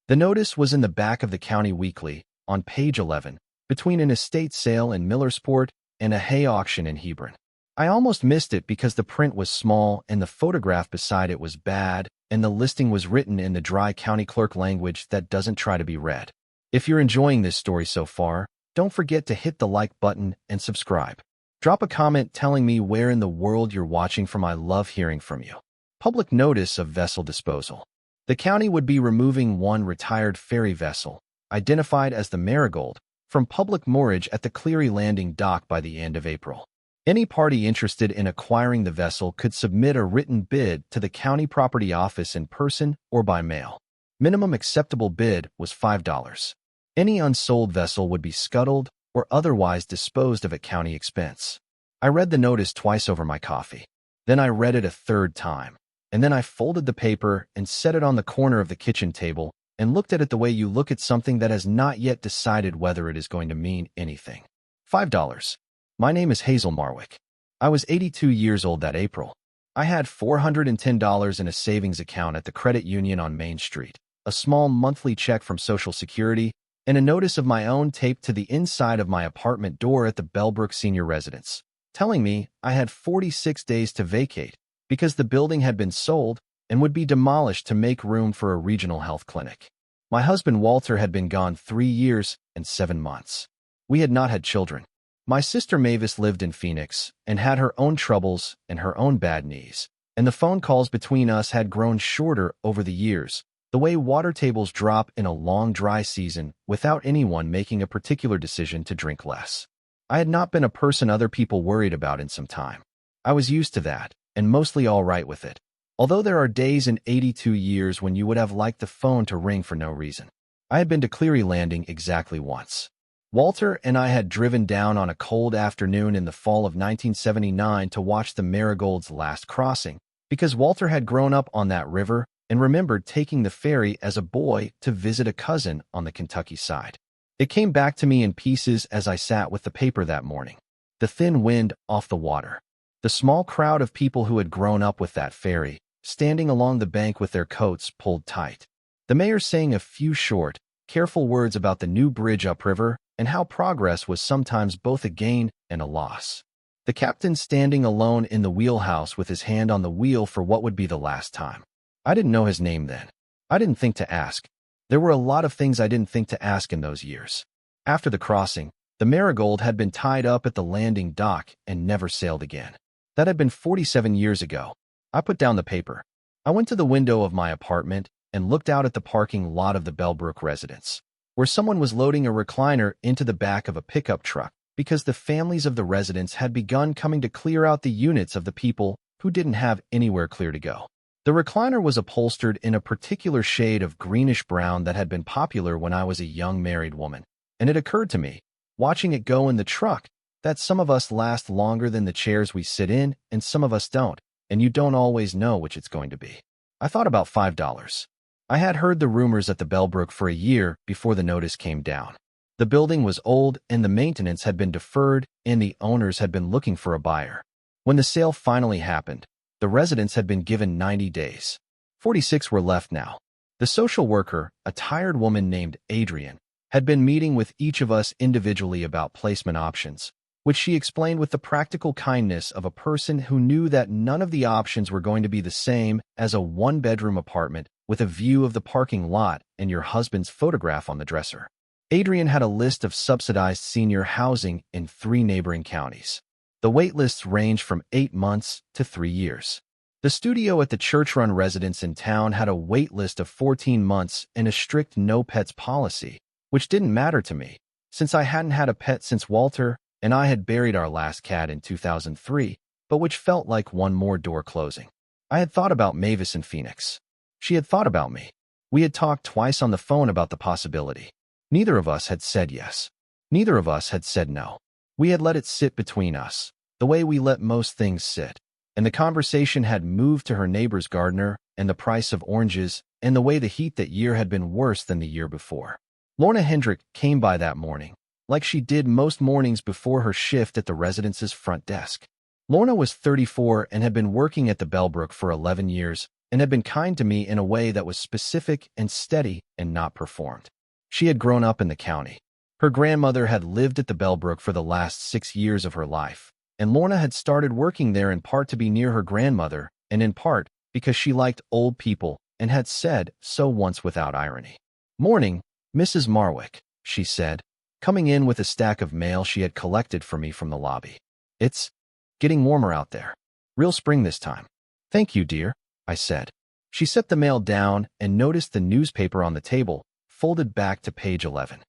The notice was in the back of the County Weekly, on page 11, between an estate sale in Millersport and a hay auction in Hebron. I almost missed it because the print was small and the photograph beside it was bad, and the listing was written in the dry county clerk language that doesn't try to be read. If you're enjoying this story so far, don't forget to hit the like button and subscribe. Drop a comment telling me where in the world you're watching from. I love hearing from you. Public notice of vessel disposal. The county would be removing one retired ferry vessel, identified as the Marigold, from public moorage at the Cleary landing dock by the end of April. Any party interested in acquiring the vessel could submit a written bid to the county property office in person or by mail. Minimum acceptable bid was $5. Any unsold vessel would be scuttled or otherwise disposed of at county expense. I read the notice twice over my coffee. Then I read it a third time. And then I folded the paper and set it on the corner of the kitchen table and looked at it the way you look at something that has not yet decided whether it is going to mean anything. $5. My name is Hazel Marwick. I was 82 years old that April. I had $410 in a savings account at the credit union on Main Street, a small monthly check from Social Security, and a notice of my own taped to the inside of my apartment door at the Bellbrook Senior Residence, telling me I had 46 days to vacate because the building had been sold and would be demolished to make room for a regional health clinic. My husband Walter had been gone 3 years and 7 months. We had not had children. My sister Mavis lived in Phoenix and had her own troubles and her own bad knees, and the phone calls between us had grown shorter over the years, the way water tables drop in a long dry season without anyone making a particular decision to drink less. I had not been a person other people worried about in some time. I was used to that, and mostly all right with it, although there are days in 82 years when you would have liked the phone to ring for no reason. I had been to Cleary Landing exactly once. Walter and I had driven down on a cold afternoon in the fall of 1979 to watch the Marigold's last crossing, because Walter had grown up on that river and remembered taking the ferry as a boy to visit a cousin on the Kentucky side. It came back to me in pieces as I sat with the paper that morning. The thin wind off the water. The small crowd of people who had grown up with that ferry, standing along the bank with their coats pulled tight. The mayor saying a few short, careful words about the new bridge upriver and how progress was sometimes both a gain and a loss. The captain standing alone in the wheelhouse with his hand on the wheel for what would be the last time. I didn't know his name then. I didn't think to ask. There were a lot of things I didn't think to ask in those years. After the crossing, the Marigold had been tied up at the landing dock and never sailed again. That had been 47 years ago. I put down the paper. I went to the window of my apartment and looked out at the parking lot of the Bellbrook residence, where someone was loading a recliner into the back of a pickup truck because the families of the residents had begun coming to clear out the units of the people who didn't have anywhere clear to go. The recliner was upholstered in a particular shade of greenish-brown that had been popular when I was a young married woman, and it occurred to me, watching it go in the truck, that some of us last longer than the chairs we sit in and some of us don't, and you don't always know which it's going to be. I thought about $5. I had heard the rumors at the Bellbrook for a year before the notice came down. The building was old and the maintenance had been deferred and the owners had been looking for a buyer. When the sale finally happened, the residents had been given 90 days. 46 were left now. The social worker, a tired woman named Adrian, had been meeting with each of us individually about placement options, which she explained with the practical kindness of a person who knew that none of the options were going to be the same as a one-bedroom apartment with a view of the parking lot and your husband's photograph on the dresser. Adrian had a list of subsidized senior housing in 3 neighboring counties. The wait lists ranged from 8 months to 3 years. The studio at the church-run residence in town had a wait list of 14 months and a strict no-pets policy, which didn't matter to me, since I hadn't had a pet since Walter and I had buried our last cat in 2003, but which felt like one more door closing. I had thought about Mavis in Phoenix. She had thought about me. We had talked twice on the phone about the possibility. Neither of us had said yes. Neither of us had said no. We had let it sit between us, the way we let most things sit, and the conversation had moved to her neighbor's gardener and the price of oranges and the way the heat that year had been worse than the year before. Lorna Hendrick came by that morning, like she did most mornings before her shift at the residence's front desk. Lorna was 34 and had been working at the Bellbrook for 11 years and had been kind to me in a way that was specific and steady and not performed. She had grown up in the county. Her grandmother had lived at the Bellbrook for the last 6 years of her life, and Lorna had started working there in part to be near her grandmother and in part because she liked old people and had said so once without irony. "Morning, Mrs. Marwick," she said, coming in with a stack of mail she had collected for me from the lobby. "It's getting warmer out there. Real spring this time." "Thank you, dear," I said. She set the mail down and noticed the newspaper on the table, folded back to page 11.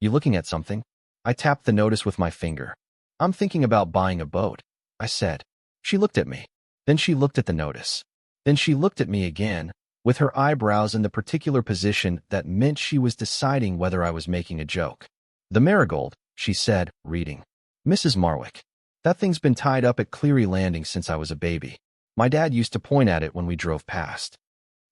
"You looking at something?" I tapped the notice with my finger. "I'm thinking about buying a boat," I said. She looked at me. Then she looked at the notice. Then she looked at me again, with her eyebrows in the particular position that meant she was deciding whether I was making a joke. "The Marigold," she said, reading. "Mrs. Marwick. That thing's been tied up at Cleary Landing since I was a baby. My dad used to point at it when we drove past."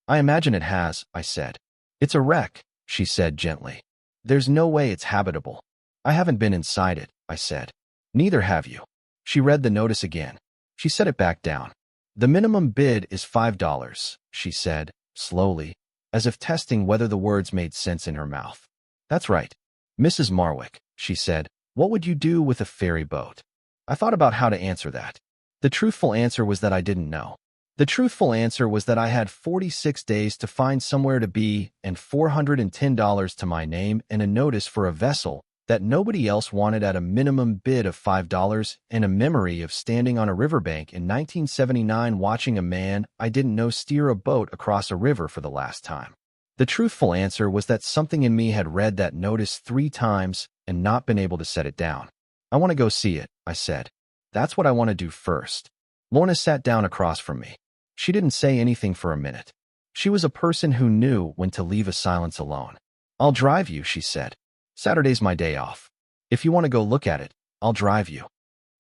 "I imagine it has," I said. "It's a wreck," she said gently. "There's no way it's habitable." "I haven't been inside it," I said. "Neither have you." She read the notice again. She set it back down. "The minimum bid is $5, she said, slowly, as if testing whether the words made sense in her mouth. "That's right. Mrs. Marwick," she said. "What would you do with a ferry boat?" I thought about how to answer that. The truthful answer was that I didn't know. The truthful answer was that I had 46 days to find somewhere to be and $410 to my name and a notice for a vessel that nobody else wanted at a minimum bid of $5 and a memory of standing on a riverbank in 1979 watching a man I didn't know steer a boat across a river for the last time. The truthful answer was that something in me had read that notice 3 times and not been able to set it down. "I want to go see it," I said. "That's what I want to do first." Lorna sat down across from me. She didn't say anything for a minute. She was a person who knew when to leave a silence alone. "I'll drive you," she said. "Saturday's my day off. If you want to go look at it, I'll drive you."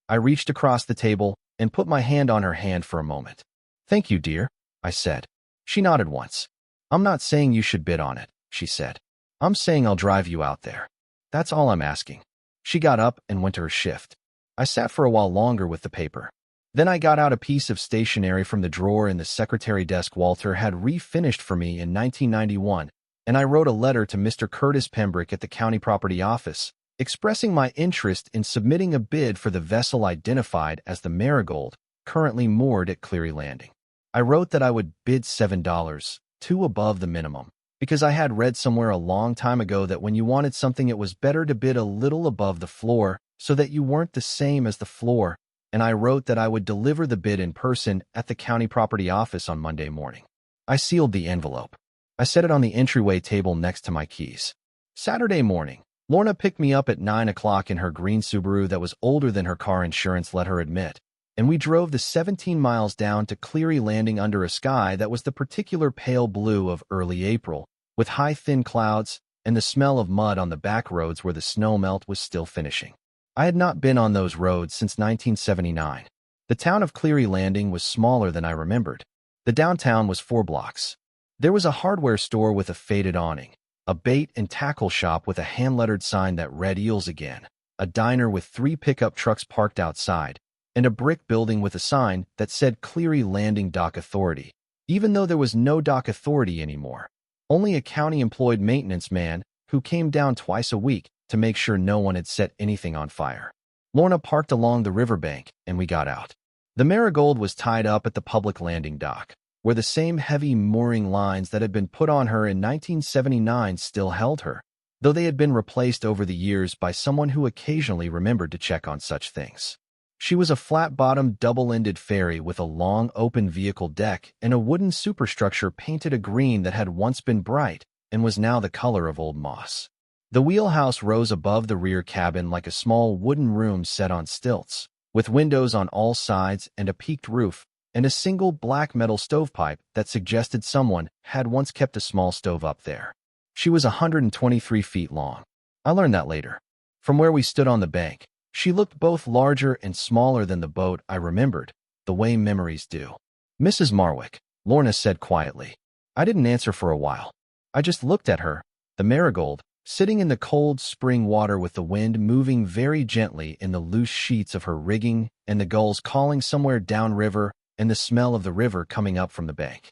I reached across the table and put my hand on her hand for a moment. "Thank you, dear," I said. She nodded once. "I'm not saying you should bid on it," she said. "I'm saying I'll drive you out there. That's all I'm asking." She got up and went to her shift. I sat for a while longer with the paper. Then I got out a piece of stationery from the drawer in the secretary desk Walter had refinished for me in 1991, and I wrote a letter to Mr. Curtis Pembroke at the county property office, expressing my interest in submitting a bid for the vessel identified as the Marigold, currently moored at Cleary Landing. I wrote that I would bid $7, $2 above the minimum, because I had read somewhere a long time ago that when you wanted something it was better to bid a little above the floor so that you weren't the same as the floor, and I wrote that I would deliver the bid in person at the county property office on Monday morning. I sealed the envelope. I set it on the entryway table next to my keys. Saturday morning, Lorna picked me up at 9 o'clock in her green Subaru that was older than her car insurance let her admit, and we drove the 17 miles down to Cleary Landing under a sky that was the particular pale blue of early April, with high thin clouds and the smell of mud on the back roads where the snow melt was still finishing. I had not been on those roads since 1979. The town of Cleary Landing was smaller than I remembered. The downtown was 4 blocks. There was a hardware store with a faded awning, a bait and tackle shop with a hand-lettered sign that read Eels Again, a diner with 3 pickup trucks parked outside, and a brick building with a sign that said Cleary Landing Dock Authority, even though there was no dock authority anymore. Only a county-employed maintenance man who came down twice a week to make sure no one had set anything on fire. Lorna parked along the riverbank, and we got out. The Marigold was tied up at the public landing dock, where the same heavy mooring lines that had been put on her in 1979 still held her, though they had been replaced over the years by someone who occasionally remembered to check on such things. She was a flat-bottomed, double-ended ferry with a long, open vehicle deck and a wooden superstructure painted a green that had once been bright and was now the color of old moss. The wheelhouse rose above the rear cabin like a small wooden room set on stilts, with windows on all sides and a peaked roof, and a single black metal stovepipe that suggested someone had once kept a small stove up there. She was 123 feet long. I learned that later. From where we stood on the bank, she looked both larger and smaller than the boat I remembered, the way memories do. "Mrs. Marwick," Lorna said quietly. I didn't answer for a while. I just looked at her, the Marigold, sitting in the cold spring water with the wind moving very gently in the loose sheets of her rigging and the gulls calling somewhere downriver and the smell of the river coming up from the bank.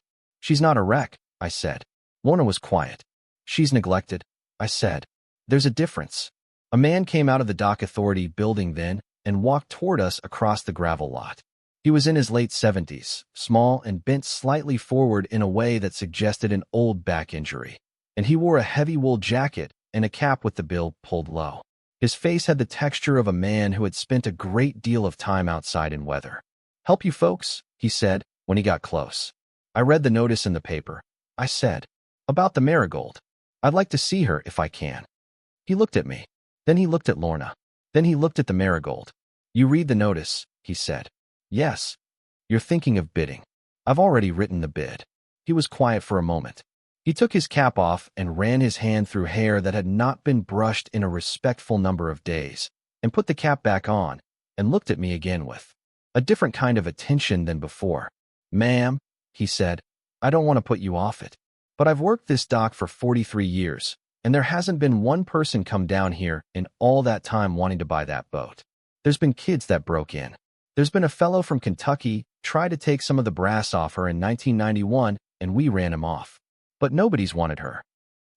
She's not a wreck, I said. Lorna was quiet. She's neglected, I said. There's a difference. A man came out of the dock authority building then and walked toward us across the gravel lot. He was in his late 70s, small and bent slightly forward in a way that suggested an old back injury, and he wore a heavy wool jacket and a cap with the bill pulled low. His face had the texture of a man who had spent a great deal of time outside in weather. "Help you folks?" he said when he got close. "I read the notice in the paper," I said, "about the Marigold. I'd like to see her if I can." He looked at me. Then he looked at Lorna. Then he looked at the Marigold. "You read the notice," he said. "Yes. You're thinking of bidding." "I've already written the bid." He was quiet for a moment. He took his cap off and ran his hand through hair that had not been brushed in a respectful number of days, and put the cap back on, and looked at me again with a different kind of attention than before. "Ma'am," he said, "I don't want to put you off it, but I've worked this dock for 43 years, and there hasn't been one person come down here in all that time wanting to buy that boat. There's been kids that broke in. There's been a fellow from Kentucky tried to take some of the brass off her in 1991, and we ran him off. But nobody's wanted her."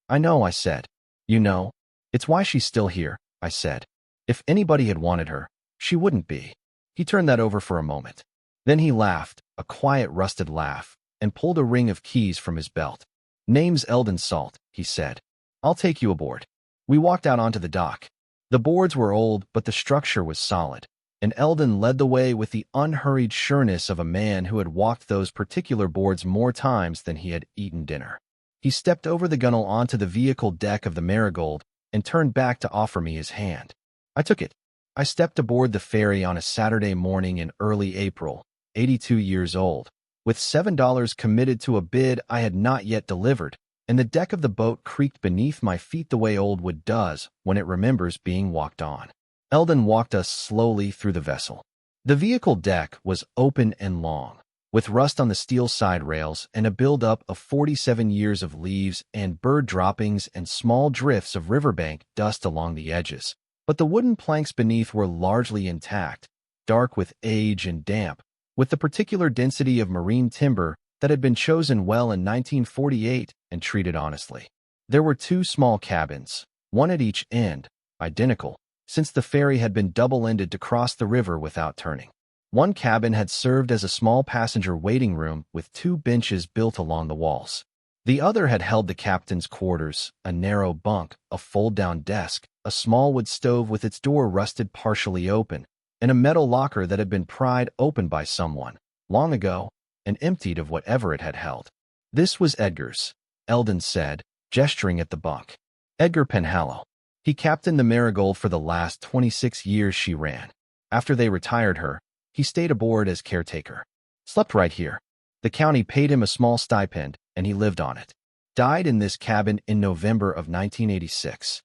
"I know," I said. "You know, it's why she's still here," I said. "If anybody had wanted her, she wouldn't be." He turned that over for a moment. Then he laughed, a quiet rusted laugh, and pulled a ring of keys from his belt. "Name's Eldon Salt," he said. "I'll take you aboard." We walked out onto the dock. The boards were old, but the structure was solid, and Eldon led the way with the unhurried sureness of a man who had walked those particular boards more times than he had eaten dinner. He stepped over the gunwale onto the vehicle deck of the Marigold and turned back to offer me his hand. I took it. I stepped aboard the ferry on a Saturday morning in early April, 82 years old, with $7 committed to a bid I had not yet delivered, and the deck of the boat creaked beneath my feet the way old wood does when it remembers being walked on. Eldon walked us slowly through the vessel. The vehicle deck was open and long, with rust on the steel side rails and a buildup of 47 years of leaves and bird droppings and small drifts of riverbank dust along the edges. But the wooden planks beneath were largely intact, dark with age and damp, with the particular density of marine timber that had been chosen well in 1948 and treated honestly. There were two small cabins, one at each end, identical, since the ferry had been double-ended to cross the river without turning. One cabin had served as a small passenger waiting room with two benches built along the walls. The other had held the captain's quarters, a narrow bunk, a fold-down desk, a small wood stove with its door rusted partially open, and a metal locker that had been pried open by someone, long ago, and emptied of whatever it had held. "This was Edgar's," Eldon said, gesturing at the bunk. "Edgar Penhallow. He captained the Marigold for the last 26 years she ran. After they retired her, he stayed aboard as caretaker. Slept right here. The county paid him a small stipend, and he lived on it. Died in this cabin in November of 1986.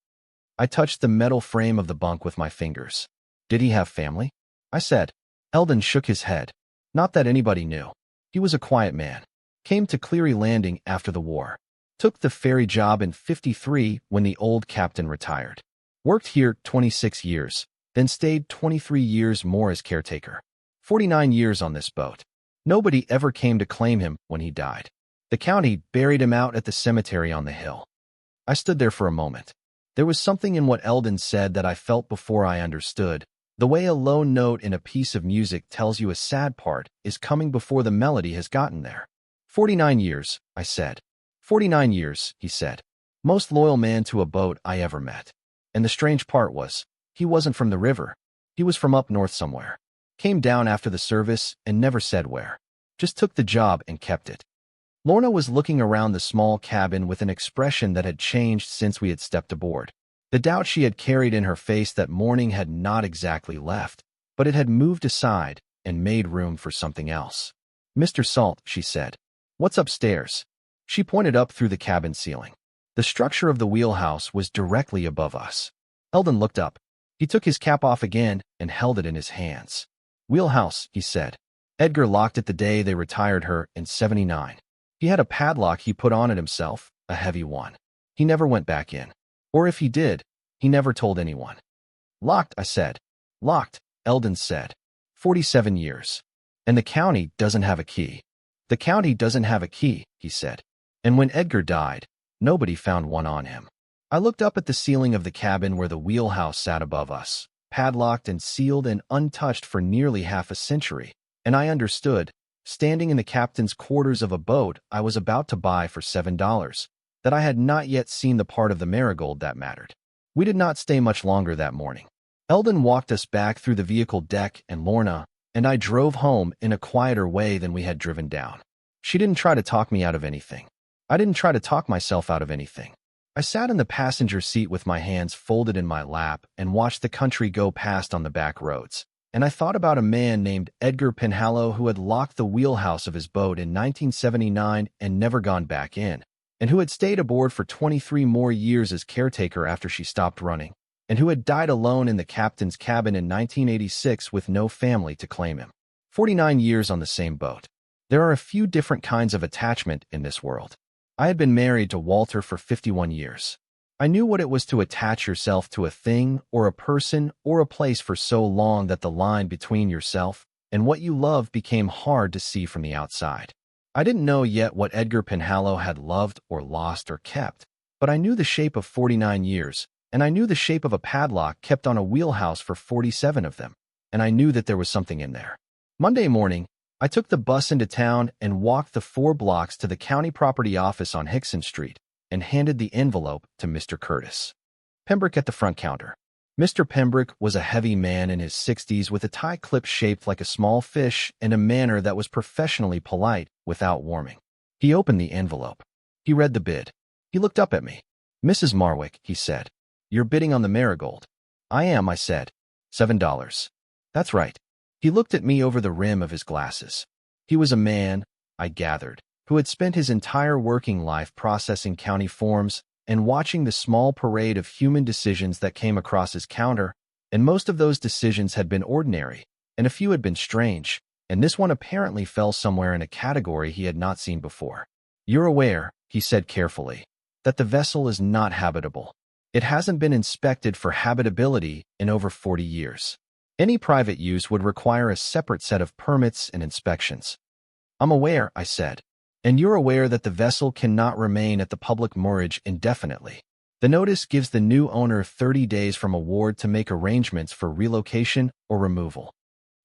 I touched the metal frame of the bunk with my fingers. "Did he have family?" I said. Eldon shook his head. "Not that anybody knew. He was a quiet man. Came to Cleary Landing after the war. Took the ferry job in '53 when the old captain retired. Worked here 26 years, then stayed 23 years more as caretaker. 49 years on this boat. Nobody ever came to claim him when he died. The county buried him out at the cemetery on the hill." I stood there for a moment. There was something in what Eldon said that I felt before I understood, the way a low note in a piece of music tells you a sad part is coming before the melody has gotten there. 49 years, I said. 49 years, he said. Most loyal man to a boat I ever met. And the strange part was, he wasn't from the river. He was from up north somewhere. Came down after the service and never said where. Just took the job and kept it. Lorna was looking around the small cabin with an expression that had changed since we had stepped aboard. The doubt she had carried in her face that morning had not exactly left, but it had moved aside and made room for something else. "Mr. Salt," she said, "what's upstairs?" She pointed up through the cabin ceiling. The structure of the wheelhouse was directly above us. Eldon looked up. He took his cap off again and held it in his hands. "Wheelhouse," he said. "Edgar locked it the day they retired her in '79. He had a padlock he put on it himself, a heavy one. He never went back in. Or if he did, he never told anyone." "Locked," I said. "Locked," Eldon said. 47 years. "And the county doesn't have a key." "The county doesn't have a key," he said. "And when Edgar died, nobody found one on him." I looked up at the ceiling of the cabin where the wheelhouse sat above us, padlocked and sealed and untouched for nearly half a century, and I understood, standing in the captain's quarters of a boat I was about to buy for $7, that I had not yet seen the part of the Marigold that mattered. We did not stay much longer that morning. Eldon walked us back through the vehicle deck, and Lorna and I drove home in a quieter way than we had driven down. She didn't try to talk me out of anything. I didn't try to talk myself out of anything. I sat in the passenger seat with my hands folded in my lap and watched the country go past on the back roads. And I thought about a man named Edgar Penhallow who had locked the wheelhouse of his boat in 1979 and never gone back in, and who had stayed aboard for 23 more years as caretaker after she stopped running, and who had died alone in the captain's cabin in 1986 with no family to claim him. 49 years on the same boat. There are a few different kinds of attachment in this world. I had been married to Walter for 51 years. I knew what it was to attach yourself to a thing or a person or a place for so long that the line between yourself and what you love became hard to see from the outside. I didn't know yet what Edgar Penhallow had loved or lost or kept, but I knew the shape of 49 years, and I knew the shape of a padlock kept on a wheelhouse for 47 of them, and I knew that there was something in there. Monday morning, I took the bus into town and walked the 4 blocks to the county property office on Hickson Street and handed the envelope to Mr. Curtis Pembroke at the front counter. Mr. Pembroke was a heavy man in his 60s with a tie clip shaped like a small fish and a manner that was professionally polite without warming. He opened the envelope. He read the bid. He looked up at me. "Mrs. Marwick," he said, "you're bidding on the Marigold." "I am," I said. $7. "That's right." He looked at me over the rim of his glasses. He was a man, I gathered, who had spent his entire working life processing county forms and watching the small parade of human decisions that came across his counter, and most of those decisions had been ordinary, and a few had been strange, and this one apparently fell somewhere in a category he had not seen before. "You're aware," he said carefully, "that the vessel is not habitable. It hasn't been inspected for habitability in over 40 years. Any private use would require a separate set of permits and inspections." "I'm aware," I said. "And you're aware that the vessel cannot remain at the public moorage indefinitely. The notice gives the new owner 30 days from award to make arrangements for relocation or removal."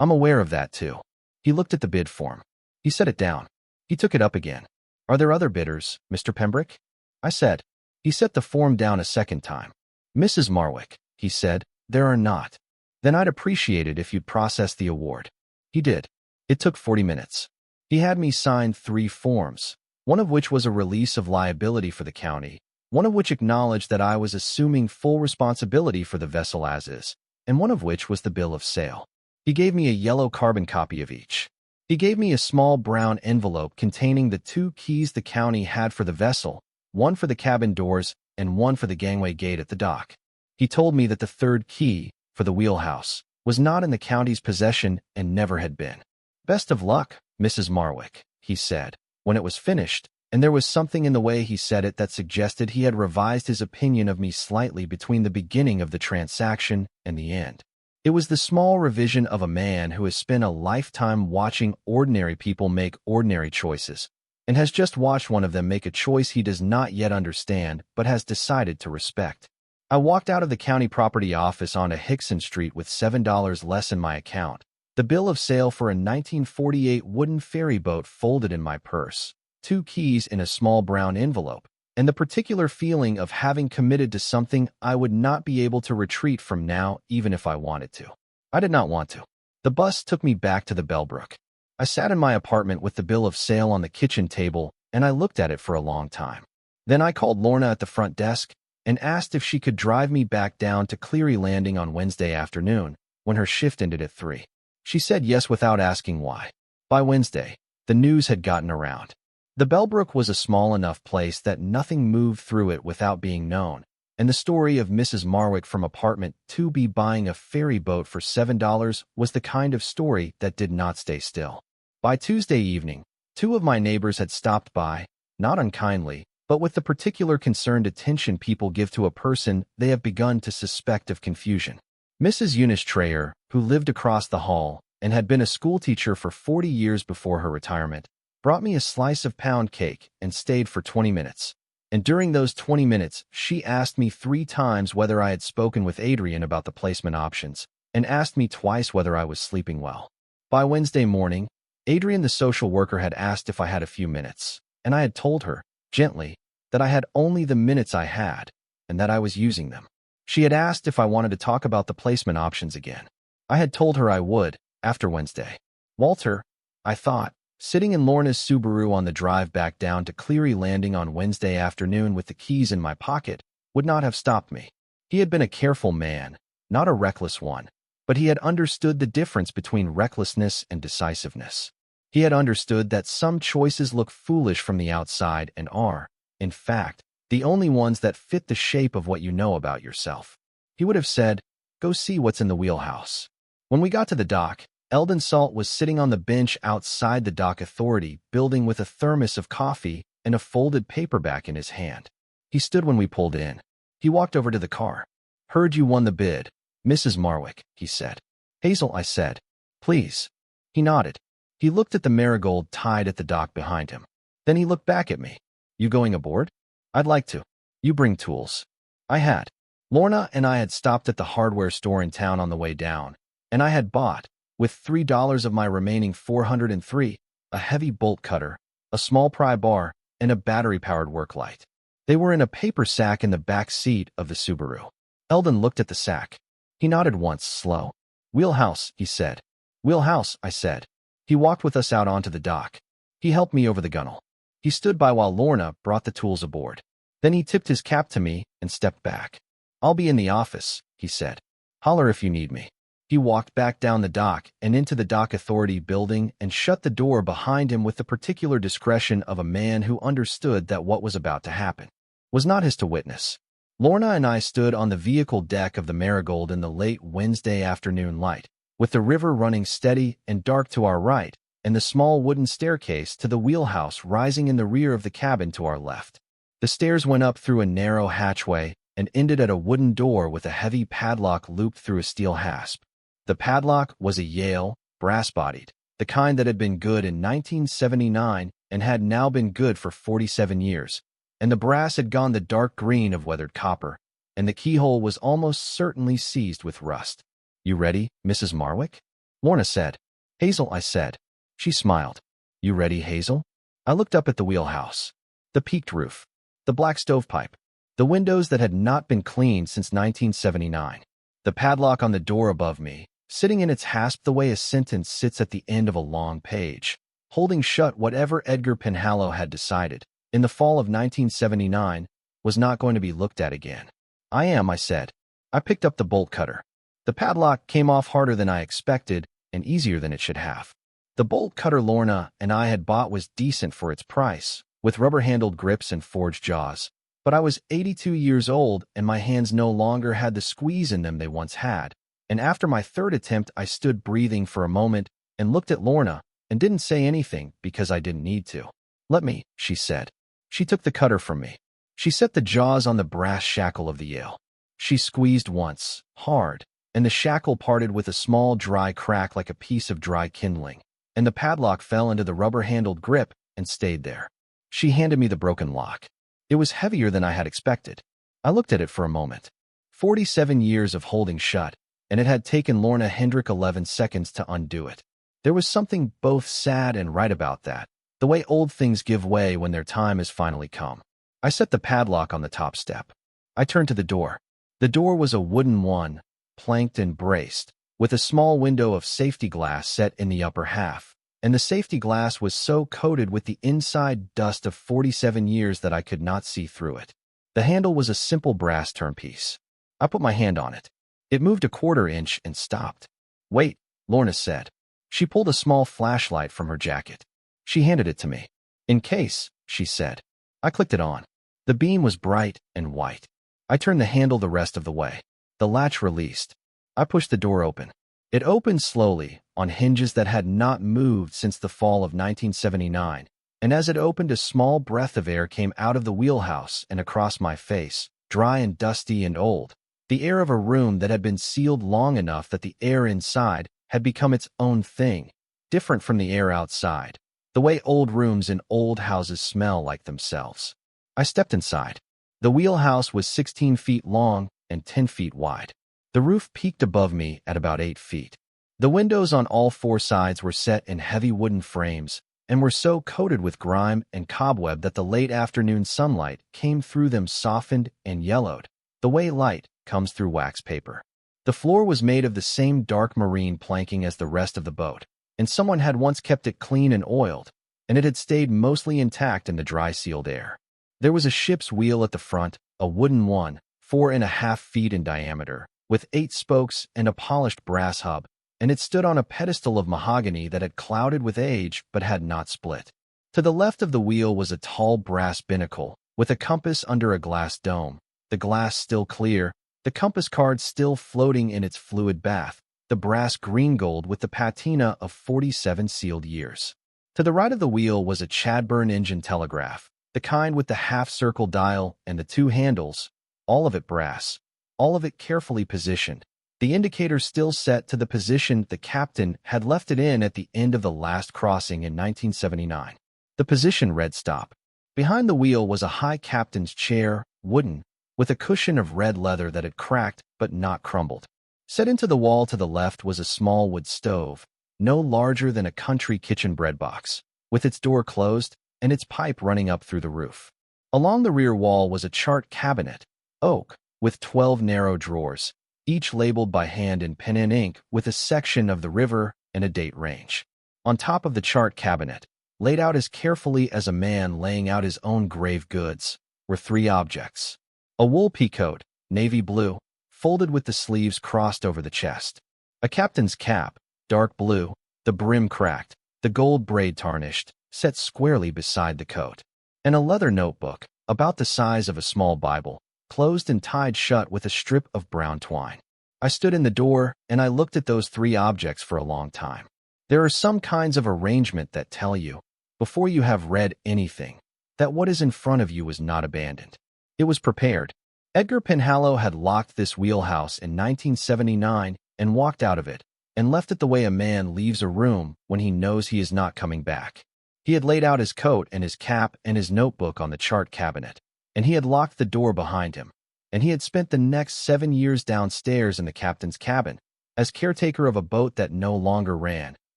"I'm aware of that, too." He looked at the bid form. He set it down. He took it up again. "Are there other bidders, Mr. Pembroke?" I said. He set the form down a second time. "Mrs. Marwick," he said, "there are not." "Then I'd appreciate it if you'd process the award." He did. It took 40 minutes. He had me sign 3 forms, one of which was a release of liability for the county, one of which acknowledged that I was assuming full responsibility for the vessel as is, and one of which was the bill of sale. He gave me a yellow carbon copy of each. He gave me a small brown envelope containing the 2 keys the county had for the vessel, one for the cabin doors and one for the gangway gate at the dock. He told me that the 3rd key, for the wheelhouse, was not in the county's possession and never had been. "Best of luck, Mrs. Marwick," he said, when it was finished, and there was something in the way he said it that suggested he had revised his opinion of me slightly between the beginning of the transaction and the end. It was the small revision of a man who has spent a lifetime watching ordinary people make ordinary choices, and has just watched one of them make a choice he does not yet understand but has decided to respect. I walked out of the county property office onto Hickson Street with $7 less in my account, the bill of sale for a 1948 wooden ferry boat folded in my purse, 2 keys in a small brown envelope, and the particular feeling of having committed to something I would not be able to retreat from now even if I wanted to. I did not want to. The bus took me back to the Bellbrook. I sat in my apartment with the bill of sale on the kitchen table, and I looked at it for a long time. Then I called Lorna at the front desk and asked if she could drive me back down to Cleary Landing on Wednesday afternoon, when her shift ended at 3. She said yes without asking why. By Wednesday, the news had gotten around. The Bellbrook was a small enough place that nothing moved through it without being known, and the story of Mrs. Marwick from apartment 2B buying a ferry boat for $7 was the kind of story that did not stay still. By Tuesday evening, 2 of my neighbors had stopped by, not unkindly, but with the particular concerned attention people give to a person they have begun to suspect of confusion. Mrs. Eunice Trayer, who lived across the hall and had been a schoolteacher for 40 years before her retirement, brought me a slice of pound cake, and stayed for 20 minutes. And during those 20 minutes, she asked me 3 times whether I had spoken with Adrian about the placement options, and asked me twice whether I was sleeping well. By Wednesday morning, Adrian the social worker had asked if I had a few minutes, and I had told her, gently, that I had only the minutes I had, and that I was using them. She had asked if I wanted to talk about the placement options again. I had told her I would, after Wednesday. Walter, I thought, sitting in Lorna's Subaru on the drive back down to Cleary Landing on Wednesday afternoon with the keys in my pocket, would not have stopped me. He had been a careful man, not a reckless one, but he had understood the difference between recklessness and decisiveness. He had understood that some choices look foolish from the outside and are, in fact, the only ones that fit the shape of what you know about yourself. He would have said, "Go see what's in the wheelhouse." When we got to the dock, Eldon Salt was sitting on the bench outside the dock authority building with a thermos of coffee and a folded paperback in his hand. He stood when we pulled in. He walked over to the car. "Heard you won the bid, Mrs. Marwick," he said. "Hazel," I said. "Please." He nodded. He looked at the Marigold tied at the dock behind him. Then he looked back at me. "You going aboard?" "I'd like to." "You bring tools." I had. Lorna and I had stopped at the hardware store in town on the way down, and I had bought, with $3 of my remaining $403, a heavy bolt cutter, a small pry bar, and a battery-powered work light. They were in a paper sack in the back seat of the Subaru. Eldon looked at the sack. He nodded once, slow. "Wheelhouse," he said. "Wheelhouse," I said. He walked with us out onto the dock. He helped me over the gunnel. He stood by while Lorna brought the tools aboard. Then he tipped his cap to me and stepped back. "I'll be in the office," he said. "Holler if you need me." He walked back down the dock and into the dock authority building and shut the door behind him with the particular discretion of a man who understood that what was about to happen was not his to witness. Lorna and I stood on the vehicle deck of the Marigold in the late Wednesday afternoon light, with the river running steady and dark to our right, and the small wooden staircase to the wheelhouse rising in the rear of the cabin to our left. The stairs went up through a narrow hatchway and ended at a wooden door with a heavy padlock looped through a steel hasp. The padlock was a Yale, brass-bodied, the kind that had been good in 1979 and had now been good for 47 years, and the brass had gone the dark green of weathered copper, and the keyhole was almost certainly seized with rust. "You ready, Mrs. Marwick?" Lorna said. "Hazel," I said. She smiled. "You ready, Hazel?" I looked up at the wheelhouse. The peaked roof. The black stovepipe. The windows that had not been cleaned since 1979. The padlock on the door above me, sitting in its hasp the way a sentence sits at the end of a long page, holding shut whatever Edgar Penhallow had decided, in the fall of 1979, was not going to be looked at again. "I am," I said. I picked up the bolt cutter. The padlock came off harder than I expected and easier than it should have. The bolt cutter Lorna and I had bought was decent for its price, with rubber-handled grips and forged jaws. But I was 82 years old and my hands no longer had the squeeze in them they once had. And after my third attempt, I stood breathing for a moment and looked at Lorna and didn't say anything because I didn't need to. "Let me," she said. She took the cutter from me. She set the jaws on the brass shackle of the Yale. She squeezed once, hard, and the shackle parted with a small dry crack like a piece of dry kindling, and the padlock fell into the rubber-handled grip and stayed there. She handed me the broken lock. It was heavier than I had expected. I looked at it for a moment. 47 years of holding shut, and it had taken Lorna Hendrick 11 seconds to undo it. There was something both sad and right about that, the way old things give way when their time has finally come. I set the padlock on the top step. I turned to the door. The door was a wooden one, planked and braced, with a small window of safety glass set in the upper half, and the safety glass was so coated with the inside dust of 47 years that I could not see through it. The handle was a simple brass turnpiece. I put my hand on it. It moved a quarter inch and stopped. "Wait," Lorna said. She pulled a small flashlight from her jacket. She handed it to me. "In case," she said. I clicked it on. The beam was bright and white. I turned the handle the rest of the way. The latch released. I pushed the door open. It opened slowly, on hinges that had not moved since the fall of 1979, and as it opened, a small breath of air came out of the wheelhouse and across my face, dry and dusty and old, the air of a room that had been sealed long enough that the air inside had become its own thing, different from the air outside. the way old rooms in old houses smell like themselves. I stepped inside. The wheelhouse was 16 feet long and 10 feet wide. The roof peaked above me at about 8 feet. The windows on all 4 sides were set in heavy wooden frames and were so coated with grime and cobweb that the late afternoon sunlight came through them softened and yellowed, the way light comes through wax paper. The floor was made of the same dark marine planking as the rest of the boat, and someone had once kept it clean and oiled, and it had stayed mostly intact in the dry sealed air. There was a ship's wheel at the front, a wooden one, 4.5 feet in diameter, with 8 spokes and a polished brass hub, and it stood on a pedestal of mahogany that had clouded with age but had not split. To the left of the wheel was a tall brass binnacle, with a compass under a glass dome, the glass still clear, the compass card still floating in its fluid bath, the brass green gold with the patina of 47 sealed years. To the right of the wheel was a Chadburn engine telegraph, the kind with the half-circle dial and the 2 handles, all of it brass, all of it carefully positioned, the indicator still set to the position the captain had left it in at the end of the last crossing in 1979. The position read stop. Behind the wheel was a high captain's chair, wooden, with a cushion of red leather that had cracked but not crumbled. Set into the wall to the left was a small wood stove, no larger than a country kitchen bread box, with its door closed and its pipe running up through the roof. Along the rear wall was a chart cabinet, oak, with 12 narrow drawers, each labeled by hand in pen and ink with a section of the river and a date range. On top of the chart cabinet, laid out as carefully as a man laying out his own grave goods, were 3 objects. A wool peacoat, navy blue, folded with the sleeves crossed over the chest. A captain's cap, dark blue, the brim cracked, the gold braid tarnished, set squarely beside the coat. And a leather notebook, about the size of a small Bible, closed and tied shut with a strip of brown twine. I stood in the door, and I looked at those 3 objects for a long time. There are some kinds of arrangement that tell you, before you have read anything, that what is in front of you is not abandoned. It was prepared. Edgar Penhallow had locked this wheelhouse in 1979 and walked out of it, and left it the way a man leaves a room when he knows he is not coming back. He had laid out his coat and his cap and his notebook on the chart cabinet, and he had locked the door behind him, and he had spent the next 7 years downstairs in the captain's cabin, as caretaker of a boat that no longer ran,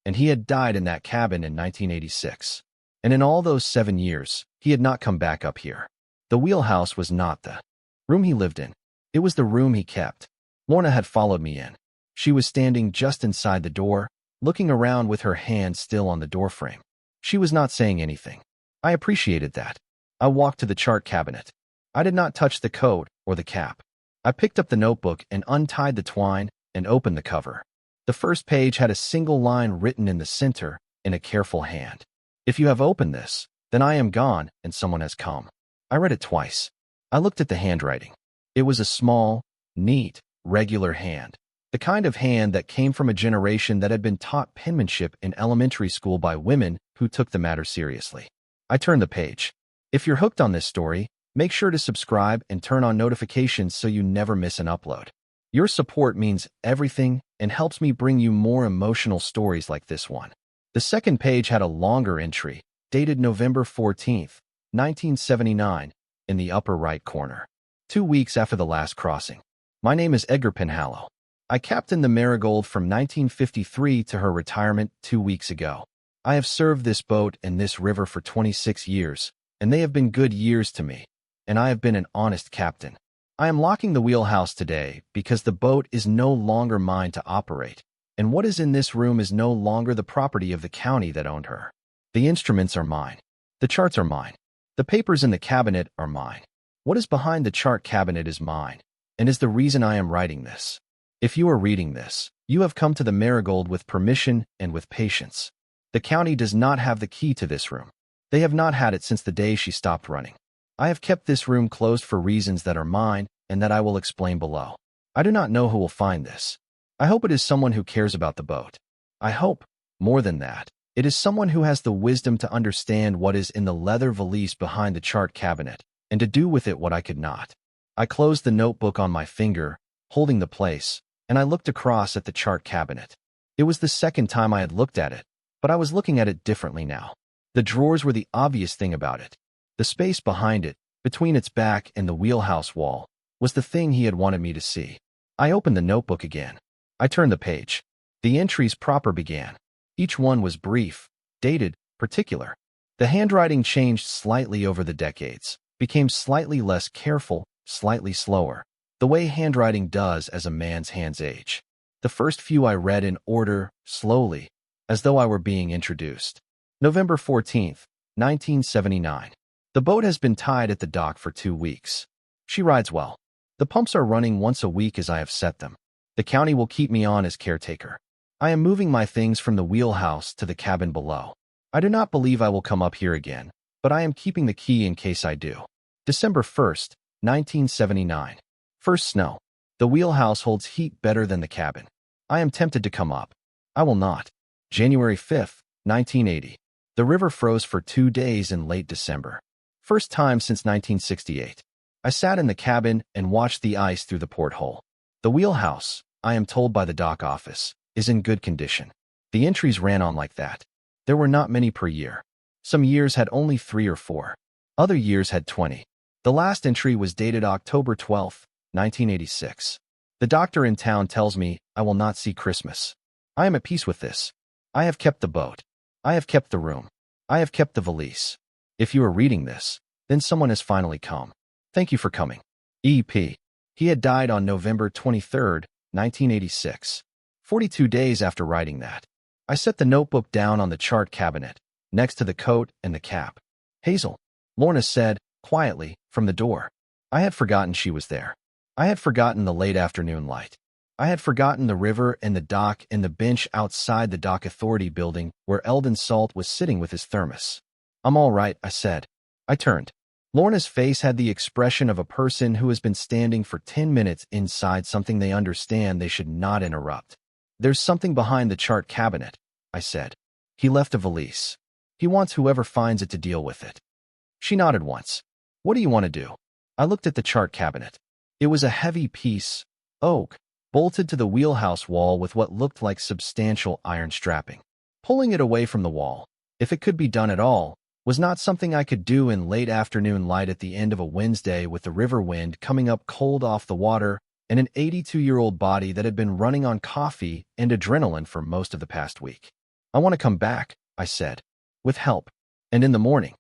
and he had died in that cabin in 1986. And in all those 7 years, he had not come back up here. The wheelhouse was not the room he lived in. It was the room he kept. Lorna had followed me in. She was standing just inside the door, looking around with her hand still on the doorframe. She was not saying anything. I appreciated that. I walked to the chart cabinet. I did not touch the coat or the cap. I picked up the notebook and untied the twine and opened the cover. The first page had a single line written in the center in a careful hand. If you have opened this, then I am gone and someone has come. I read it twice. I looked at the handwriting. It was a small, neat, regular hand. The kind of hand that came from a generation that had been taught penmanship in elementary school by women who took the matter seriously. I turned the page. If you're hooked on this story, make sure to subscribe and turn on notifications so you never miss an upload. Your support means everything and helps me bring you more emotional stories like this one. The second page had a longer entry, dated November 14th, 1979, in the upper right corner. 2 weeks after the last crossing. My name is Edgar Penhallow. I captained the Marigold from 1953 to her retirement 2 weeks ago. I have served this boat and this river for 26 years, and they have been good years to me, and I have been an honest captain. I am locking the wheelhouse today because the boat is no longer mine to operate, and what is in this room is no longer the property of the county that owned her. The instruments are mine. The charts are mine. The papers in the cabinet are mine. What is behind the chart cabinet is mine, and is the reason I am writing this. If you are reading this, you have come to the Marigold with permission and with patience. The county does not have the key to this room. They have not had it since the day she stopped running. I have kept this room closed for reasons that are mine and that I will explain below. I do not know who will find this. I hope it is someone who cares about the boat. I hope, more than that, it is someone who has the wisdom to understand what is in the leather valise behind the chart cabinet and to do with it what I could not. I closed the notebook on my finger, holding the place, and I looked across at the chart cabinet. It was the second time I had looked at it, but I was looking at it differently now. The drawers were the obvious thing about it. The space behind it, between its back and the wheelhouse wall, was the thing he had wanted me to see. I opened the notebook again. I turned the page. The entries proper began. Each one was brief, dated, particular. The handwriting changed slightly over the decades, became slightly less careful, slightly slower, the way handwriting does as a man's hands age. The first few I read in order, slowly, as though I were being introduced. November 14th, 1979. The boat has been tied at the dock for 2 weeks. She rides well. The pumps are running once a week as I have set them. The county will keep me on as caretaker. I am moving my things from the wheelhouse to the cabin below. I do not believe I will come up here again, but I am keeping the key in case I do. December 1st, 1979. First snow. The wheelhouse holds heat better than the cabin. I am tempted to come up. I will not. January 5th, 1980. The river froze for 2 days in late December. First time since 1968. I sat in the cabin and watched the ice through the porthole. The wheelhouse, I am told by the dock office, is in good condition. The entries ran on like that. There were not many per year. Some years had only 3 or 4. Other years had 20. The last entry was dated October 12, 1986. The doctor in town tells me I will not see Christmas. I am at peace with this. I have kept the boat. I have kept the room. I have kept the valise. If you are reading this, then someone has finally come. Thank you for coming. E.P. He had died on November 23, 1986. 42 days after writing that. I set the notebook down on the chart cabinet, next to the coat and the cap. Hazel, Lorna said, quietly, from the door. I had forgotten she was there. I had forgotten the late afternoon light. I had forgotten the river and the dock and the bench outside the dock authority building where Eldon Salt was sitting with his thermos. I'm all right, I said. I turned. Lorna's face had the expression of a person who has been standing for 10 minutes inside something they understand they should not interrupt. There's something behind the chart cabinet, I said. He left a valise. He wants whoever finds it to deal with it. She nodded once. What do you want to do? I looked at the chart cabinet. It was a heavy piece, oak, bolted to the wheelhouse wall with what looked like substantial iron strapping. Pulling it away from the wall, if it could be done at all, was not something I could do in late afternoon light at the end of a Wednesday with the river wind coming up cold off the water and an 82-year-old body that had been running on coffee and adrenaline for most of the past week. I want to come back, I said, with help, and in the morning.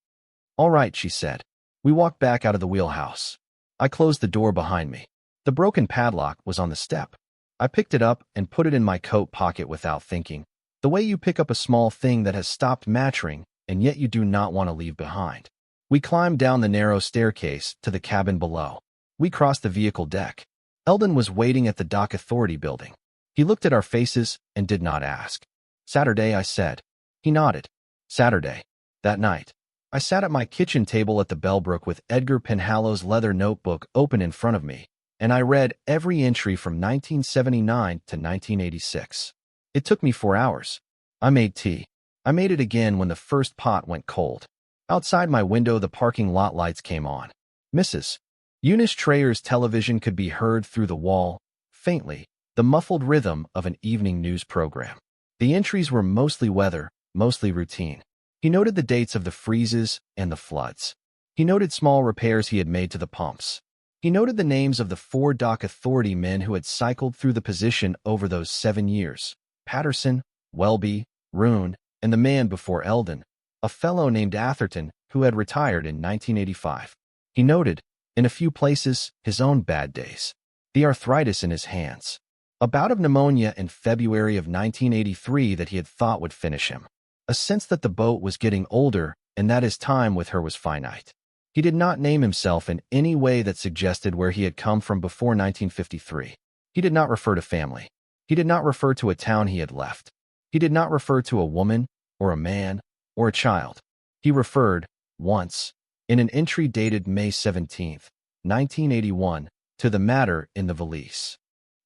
All right, she said. We walked back out of the wheelhouse. I closed the door behind me. The broken padlock was on the step. I picked it up and put it in my coat pocket without thinking, the way you pick up a small thing that has stopped maturing and yet you do not want to leave behind. We climbed down the narrow staircase to the cabin below. We crossed the vehicle deck. Eldon was waiting at the dock authority building. He looked at our faces and did not ask. Saturday, I said. He nodded. Saturday. That night. I sat at my kitchen table at the Bellbrook with Edgar Penhallow's leather notebook open in front of me, and I read every entry from 1979 to 1986. It took me 4 hours. I made tea. I made it again when the first pot went cold. Outside my window, the parking lot lights came on. Mrs. Eunice Trayer's television could be heard through the wall, faintly, the muffled rhythm of an evening news program. The entries were mostly weather, mostly routine. He noted the dates of the freezes and the floods. He noted small repairs he had made to the pumps. He noted the names of the 4 dock authority men who had cycled through the position over those 7 years. Patterson, Welby, Roone, and the man before Eldon, a fellow named Atherton, who had retired in 1985. He noted, in a few places, his own bad days. The arthritis in his hands. A bout of pneumonia in February of 1983 that he had thought would finish him. A sense that the boat was getting older and that his time with her was finite. He did not name himself in any way that suggested where he had come from before 1953. He did not refer to family. He did not refer to a town he had left. He did not refer to a woman, or a man, or a child. He referred, once, in an entry dated May 17, 1981, to the matter in the valise.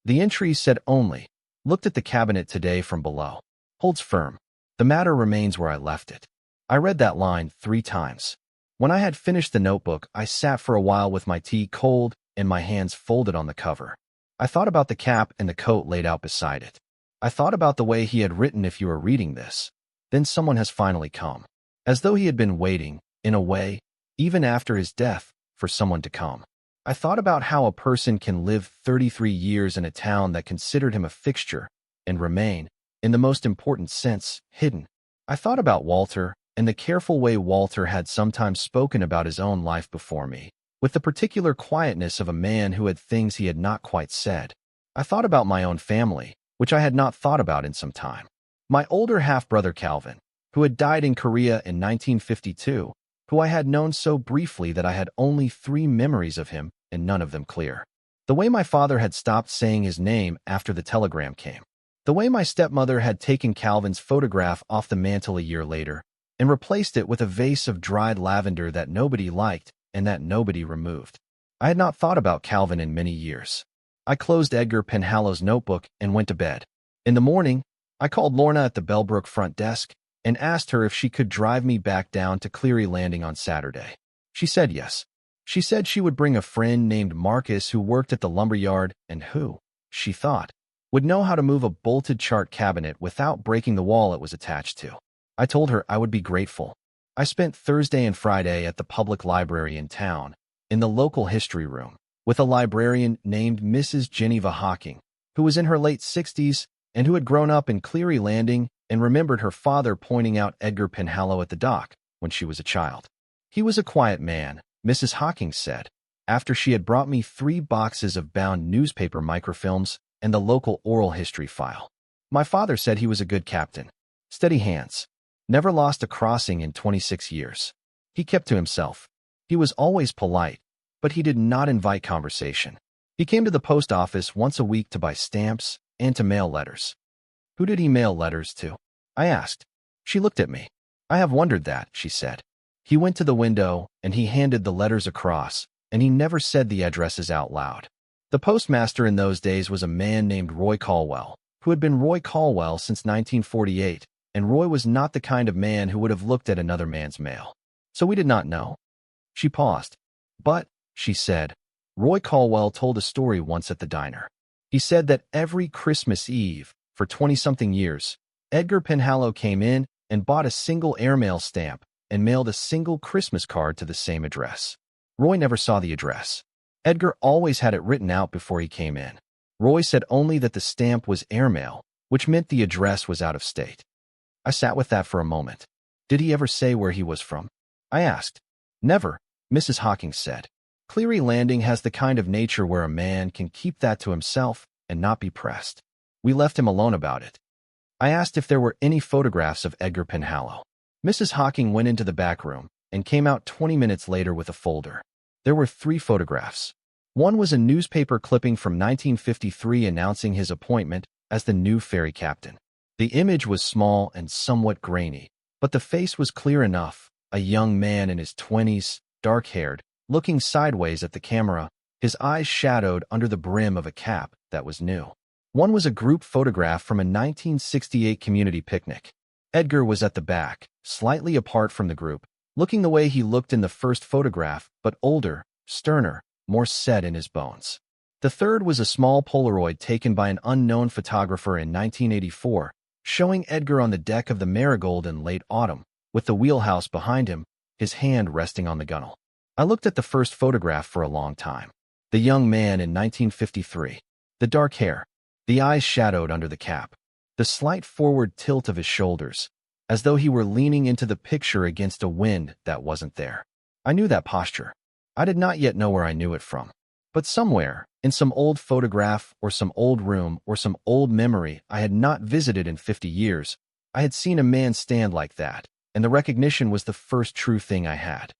The entry said only, looked at the cabinet today from below. Holds firm. The matter remains where I left it. I read that line 3 times. When I had finished the notebook, I sat for a while with my tea cold and my hands folded on the cover. I thought about the cap and the coat laid out beside it. I thought about the way he had written if you are reading this. Then someone has finally come. as though he had been waiting, in a way, even after his death, for someone to come. I thought about how a person can live 33 years in a town that considered him a fixture and remain, in the most important sense, hidden. I thought about Walter and the careful way Walter had sometimes spoken about his own life before me, with the particular quietness of a man who had things he had not quite said. I thought about my own family, which I had not thought about in some time. My older half-brother Calvin, who had died in Korea in 1952, who I had known so briefly that I had only 3 memories of him and none of them clear. The way my father had stopped saying his name after the telegram came. The way my stepmother had taken Calvin's photograph off the mantel a year later and replaced it with a vase of dried lavender that nobody liked and that nobody removed. I had not thought about Calvin in many years. I closed Edgar Penhallow's notebook and went to bed. In the morning, I called Lorna at the Bellbrook front desk and asked her if she could drive me back down to Cleary Landing on Saturday. She said yes. She said she would bring a friend named Marcus who worked at the lumberyard and who, she thought, would know how to move a bolted chart cabinet without breaking the wall it was attached to. I told her I would be grateful. I spent Thursday and Friday at the public library in town, in the local history room, with a librarian named Mrs. Geneva Hocking, who was in her late 60s and who had grown up in Cleary Landing and remembered her father pointing out Edgar Penhallow at the dock when she was a child. He was a quiet man, Mrs. Hocking said, after she had brought me 3 boxes of bound newspaper microfilms and the local oral history file. My father said he was a good captain. Steady hands. Never lost a crossing in 26 years. He kept to himself. He was always polite, but he did not invite conversation. He came to the post office once a week to buy stamps and to mail letters. Who did he mail letters to? I asked. She looked at me. I have wondered that, she said. He went to the window and he handed the letters across, and he never said the addresses out loud. The postmaster in those days was a man named Roy Caldwell, who had been Roy Caldwell since 1948, and Roy was not the kind of man who would have looked at another man's mail. So we did not know. She paused. But, she said, Roy Caldwell told a story once at the diner. He said that every Christmas Eve, for 20-something years, Edgar Penhallow came in and bought a single airmail stamp and mailed a single Christmas card to the same address. Roy never saw the address. Edgar always had it written out before he came in. Roy said only that the stamp was airmail, which meant the address was out of state. I sat with that for a moment. Did he ever say where he was from? I asked. Never, Mrs. Hocking said. Cleary Landing has the kind of nature where a man can keep that to himself and not be pressed. We left him alone about it. I asked if there were any photographs of Edgar Penhallow. Mrs. Hocking went into the back room and came out 20 minutes later with a folder. There were 3 photographs. One was a newspaper clipping from 1953 announcing his appointment as the new ferry captain. The image was small and somewhat grainy, but the face was clear enough, a young man in his 20s, dark-haired, looking sideways at the camera, his eyes shadowed under the brim of a cap that was new. One was a group photograph from a 1968 community picnic. Edgar was at the back, slightly apart from the group, looking the way he looked in the first photograph, but older, sterner, more set in his bones. The third was a small Polaroid taken by an unknown photographer in 1984, showing Edgar on the deck of the Marigold in late autumn, with the wheelhouse behind him, his hand resting on the gunwale. I looked at the first photograph for a long time. The young man in 1953. The dark hair. The eyes shadowed under the cap. The slight forward tilt of his shoulders, as though he were leaning into the picture against a wind that wasn't there. I knew that posture. I did not yet know where I knew it from. But somewhere, in some old photograph or some old room or some old memory I had not visited in 50 years, I had seen a man stand like that, and the recognition was the first true thing I had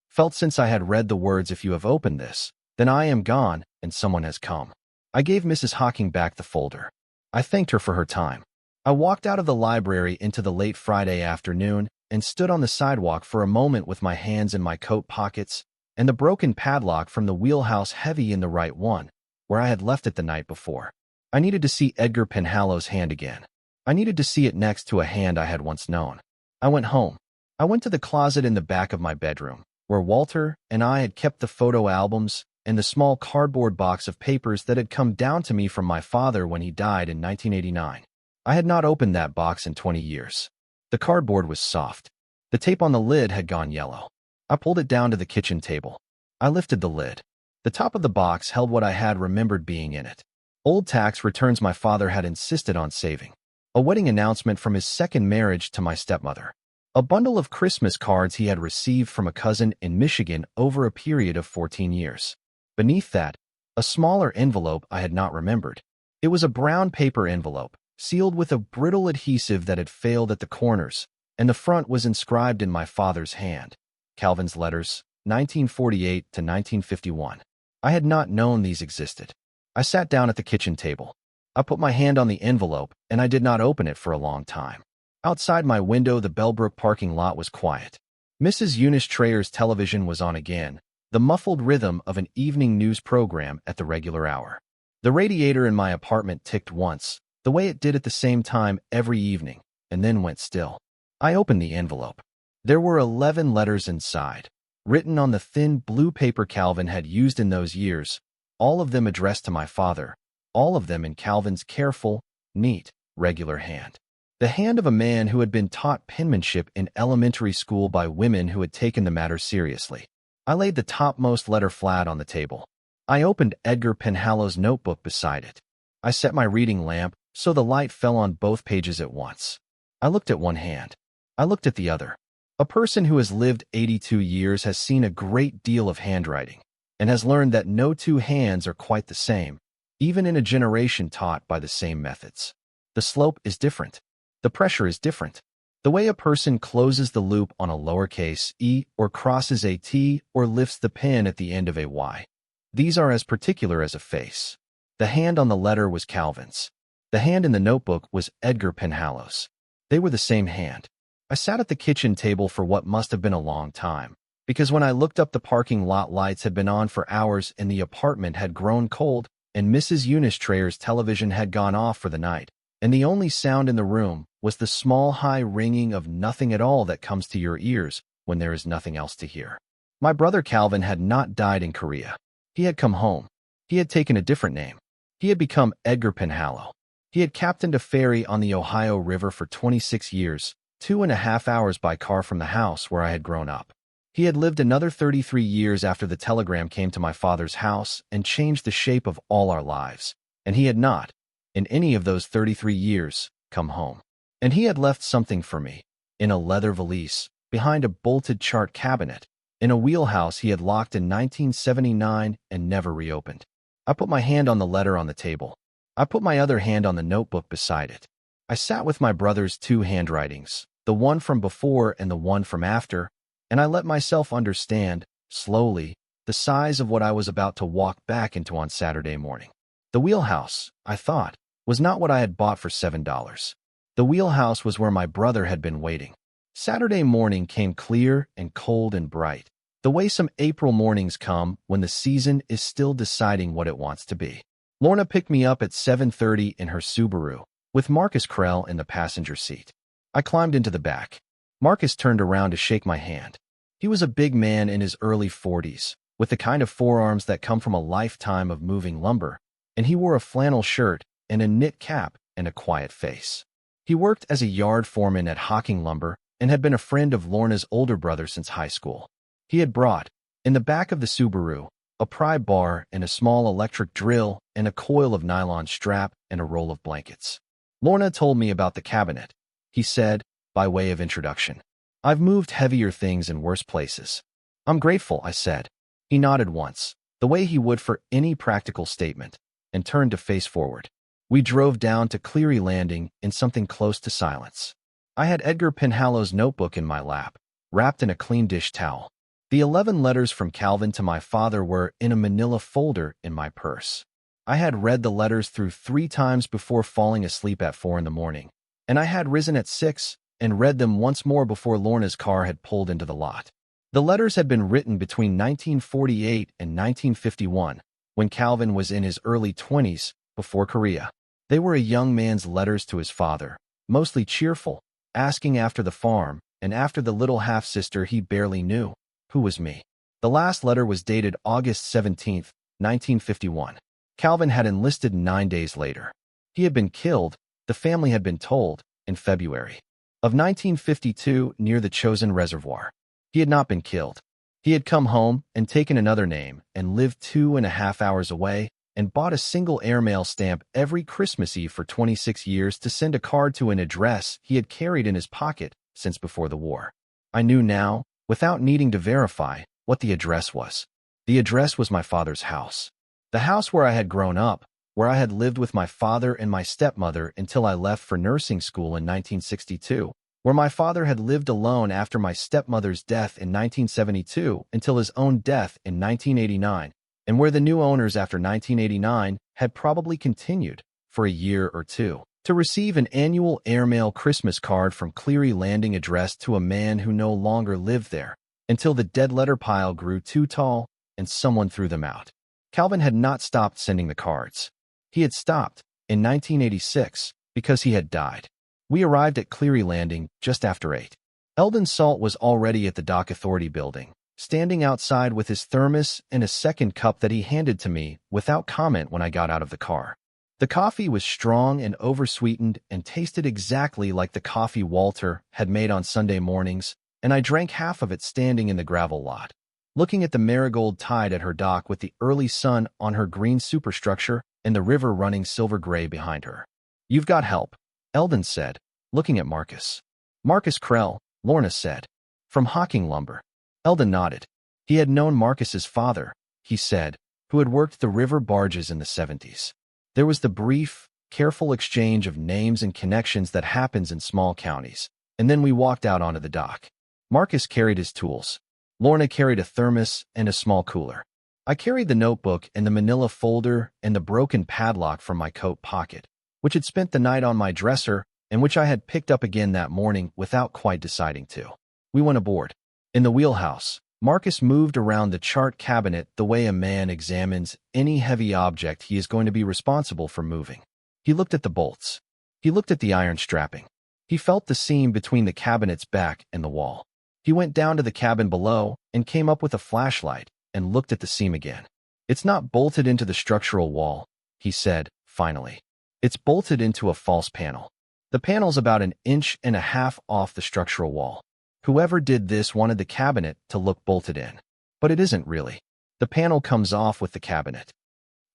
felt since I had read the words, "If you have opened this, then I am gone, and someone has come." I gave Mrs. Hocking back the folder. I thanked her for her time. I walked out of the library into the late Friday afternoon and stood on the sidewalk for a moment with my hands in my coat pockets and the broken padlock from the wheelhouse heavy in the right one, where I had left it the night before. I needed to see Edgar Penhallow's hand again. I needed to see it next to a hand I had once known. I went home. I went to the closet in the back of my bedroom, where Walter and I had kept the photo albums and the small cardboard box of papers that had come down to me from my father when he died in 1989. I had not opened that box in 20 years. The cardboard was soft. The tape on the lid had gone yellow. I pulled it down to the kitchen table. I lifted the lid. The top of the box held what I had remembered being in it. Old tax returns my father had insisted on saving. A wedding announcement from his second marriage to my stepmother. A bundle of Christmas cards he had received from a cousin in Michigan over a period of 14 years. Beneath that, a smaller envelope I had not remembered. It was a brown paper envelope, sealed with a brittle adhesive that had failed at the corners, and the front was inscribed in my father's hand. Calvin's letters, 1948 to 1951. I had not known these existed. I sat down at the kitchen table. I put my hand on the envelope, and I did not open it for a long time. Outside my window, the Bellbrook parking lot was quiet. Mrs. Eunice Trayer's television was on again, the muffled rhythm of an evening news program at the regular hour. The radiator in my apartment ticked once, the way it did at the same time every evening, and then went still. I opened the envelope. There were 11 letters inside, written on the thin blue paper Calvin had used in those years, all of them addressed to my father, all of them in Calvin's careful, neat, regular hand. The hand of a man who had been taught penmanship in elementary school by women who had taken the matter seriously. I laid the topmost letter flat on the table. I opened Edgar Penhallow's notebook beside it. I set my reading lamp so the light fell on both pages at once. I looked at one hand. I looked at the other. A person who has lived 82 years has seen a great deal of handwriting and has learned that no two hands are quite the same, even in a generation taught by the same methods. The slope is different. The pressure is different. The way a person closes the loop on a lowercase e or crosses a t or lifts the pen at the end of a y. These are as particular as a face. The hand on the letter was Calvin's. The hand in the notebook was Edgar Penhallow's. They were the same hand. I sat at the kitchen table for what must have been a long time, because when I looked up the parking lot lights had been on for hours and the apartment had grown cold and Mrs. Eunice Trayer's television had gone off for the night, and the only sound in the room was the small high ringing of nothing at all that comes to your ears when there is nothing else to hear. My brother Calvin had not died in Korea. He had come home. He had taken a different name. He had become Edgar Penhallow. He had captained a ferry on the Ohio River for 26 years, 2.5 hours by car from the house where I had grown up. He had lived another 33 years after the telegram came to my father's house and changed the shape of all our lives, and he had not, in any of those 33 years, come home. And he had left something for me, in a leather valise, behind a bolted chart cabinet, in a wheelhouse he had locked in 1979 and never reopened. I put my hand on the letter on the table. I put my other hand on the notebook beside it. I sat with my brother's two handwritings, the one from before and the one from after, and I let myself understand, slowly, the size of what I was about to walk back into on Saturday morning. The wheelhouse, I thought, was not what I had bought for $7. The wheelhouse was where my brother had been waiting. Saturday morning came clear and cold and bright, the way some April mornings come when the season is still deciding what it wants to be. Lorna picked me up at 7:30 in her Subaru, with Marcus Krell in the passenger seat. I climbed into the back. Marcus turned around to shake my hand. He was a big man in his early 40s, with the kind of forearms that come from a lifetime of moving lumber, and he wore a flannel shirt and a knit cap and a quiet face. He worked as a yard foreman at Hocking Lumber and had been a friend of Lorna's older brother since high school. He had brought, in the back of the Subaru, a pry bar and a small electric drill and a coil of nylon strap and a roll of blankets. Lorna told me about the cabinet. He said, by way of introduction, "I've moved heavier things in worse places." "I'm grateful," I said. He nodded once, the way he would for any practical statement, and turned to face forward. We drove down to Cleary Landing in something close to silence. I had Edgar Penhallow's notebook in my lap, wrapped in a clean dish towel. The 11 letters from Calvin to my father were in a manila folder in my purse. I had read the letters through 3 times before falling asleep at 4 in the morning, and I had risen at 6 and read them once more before Lorna's car had pulled into the lot. The letters had been written between 1948 and 1951, when Calvin was in his early 20s, before Korea. They were a young man's letters to his father, mostly cheerful, asking after the farm and after the little half-sister he barely knew, who was me. The last letter was dated August 17, 1951. Calvin had enlisted 9 days later. He had been killed, the family had been told, in February. of 1952 near the Chosen Reservoir. He had not been killed. He had come home and taken another name and lived 2.5 hours away and bought a single airmail stamp every Christmas Eve for 26 years to send a card to an address he had carried in his pocket since before the war. I knew now, without needing to verify, what the address was. The address was my father's house. The house where I had grown up, where I had lived with my father and my stepmother until I left for nursing school in 1962, where my father had lived alone after my stepmother's death in 1972 until his own death in 1989, and where the new owners after 1989 had probably continued, for a year or two, to receive an annual airmail Christmas card from Cleary Landing addressed to a man who no longer lived there, until the dead letter pile grew too tall and someone threw them out. Calvin had not stopped sending the cards. He had stopped, in 1986, because he had died. We arrived at Cleary Landing just after 8. Eldon Salt was already at the Dock Authority building, standing outside with his thermos and a second cup that he handed to me without comment when I got out of the car. The coffee was strong and oversweetened and tasted exactly like the coffee Walter had made on Sunday mornings, and I drank half of it standing in the gravel lot, looking at the Marigold tide at her dock with the early sun on her green superstructure and the river running silver-gray behind her. "You've got help," Eldon said, looking at Marcus. "Marcus Krell," Lorna said. "From Hawking Lumber." Eldon nodded. He had known Marcus's father, he said, who had worked the river barges in the 70s. There was the brief, careful exchange of names and connections that happens in small counties, and then we walked out onto the dock. Marcus carried his tools. Lorna carried a thermos and a small cooler. I carried the notebook and the manila folder and the broken padlock from my coat pocket, which had spent the night on my dresser and which I had picked up again that morning without quite deciding to. We went aboard. In the wheelhouse, Marcus moved around the chart cabinet the way a man examines any heavy object he is going to be responsible for moving. He looked at the bolts. He looked at the iron strapping. He felt the seam between the cabinet's back and the wall. He went down to the cabin below and came up with a flashlight and looked at the seam again. "It's not bolted into the structural wall," he said, finally. "It's bolted into a false panel. The panel's about 1.5 inches off the structural wall. Whoever did this wanted the cabinet to look bolted in. But it isn't really. The panel comes off with the cabinet."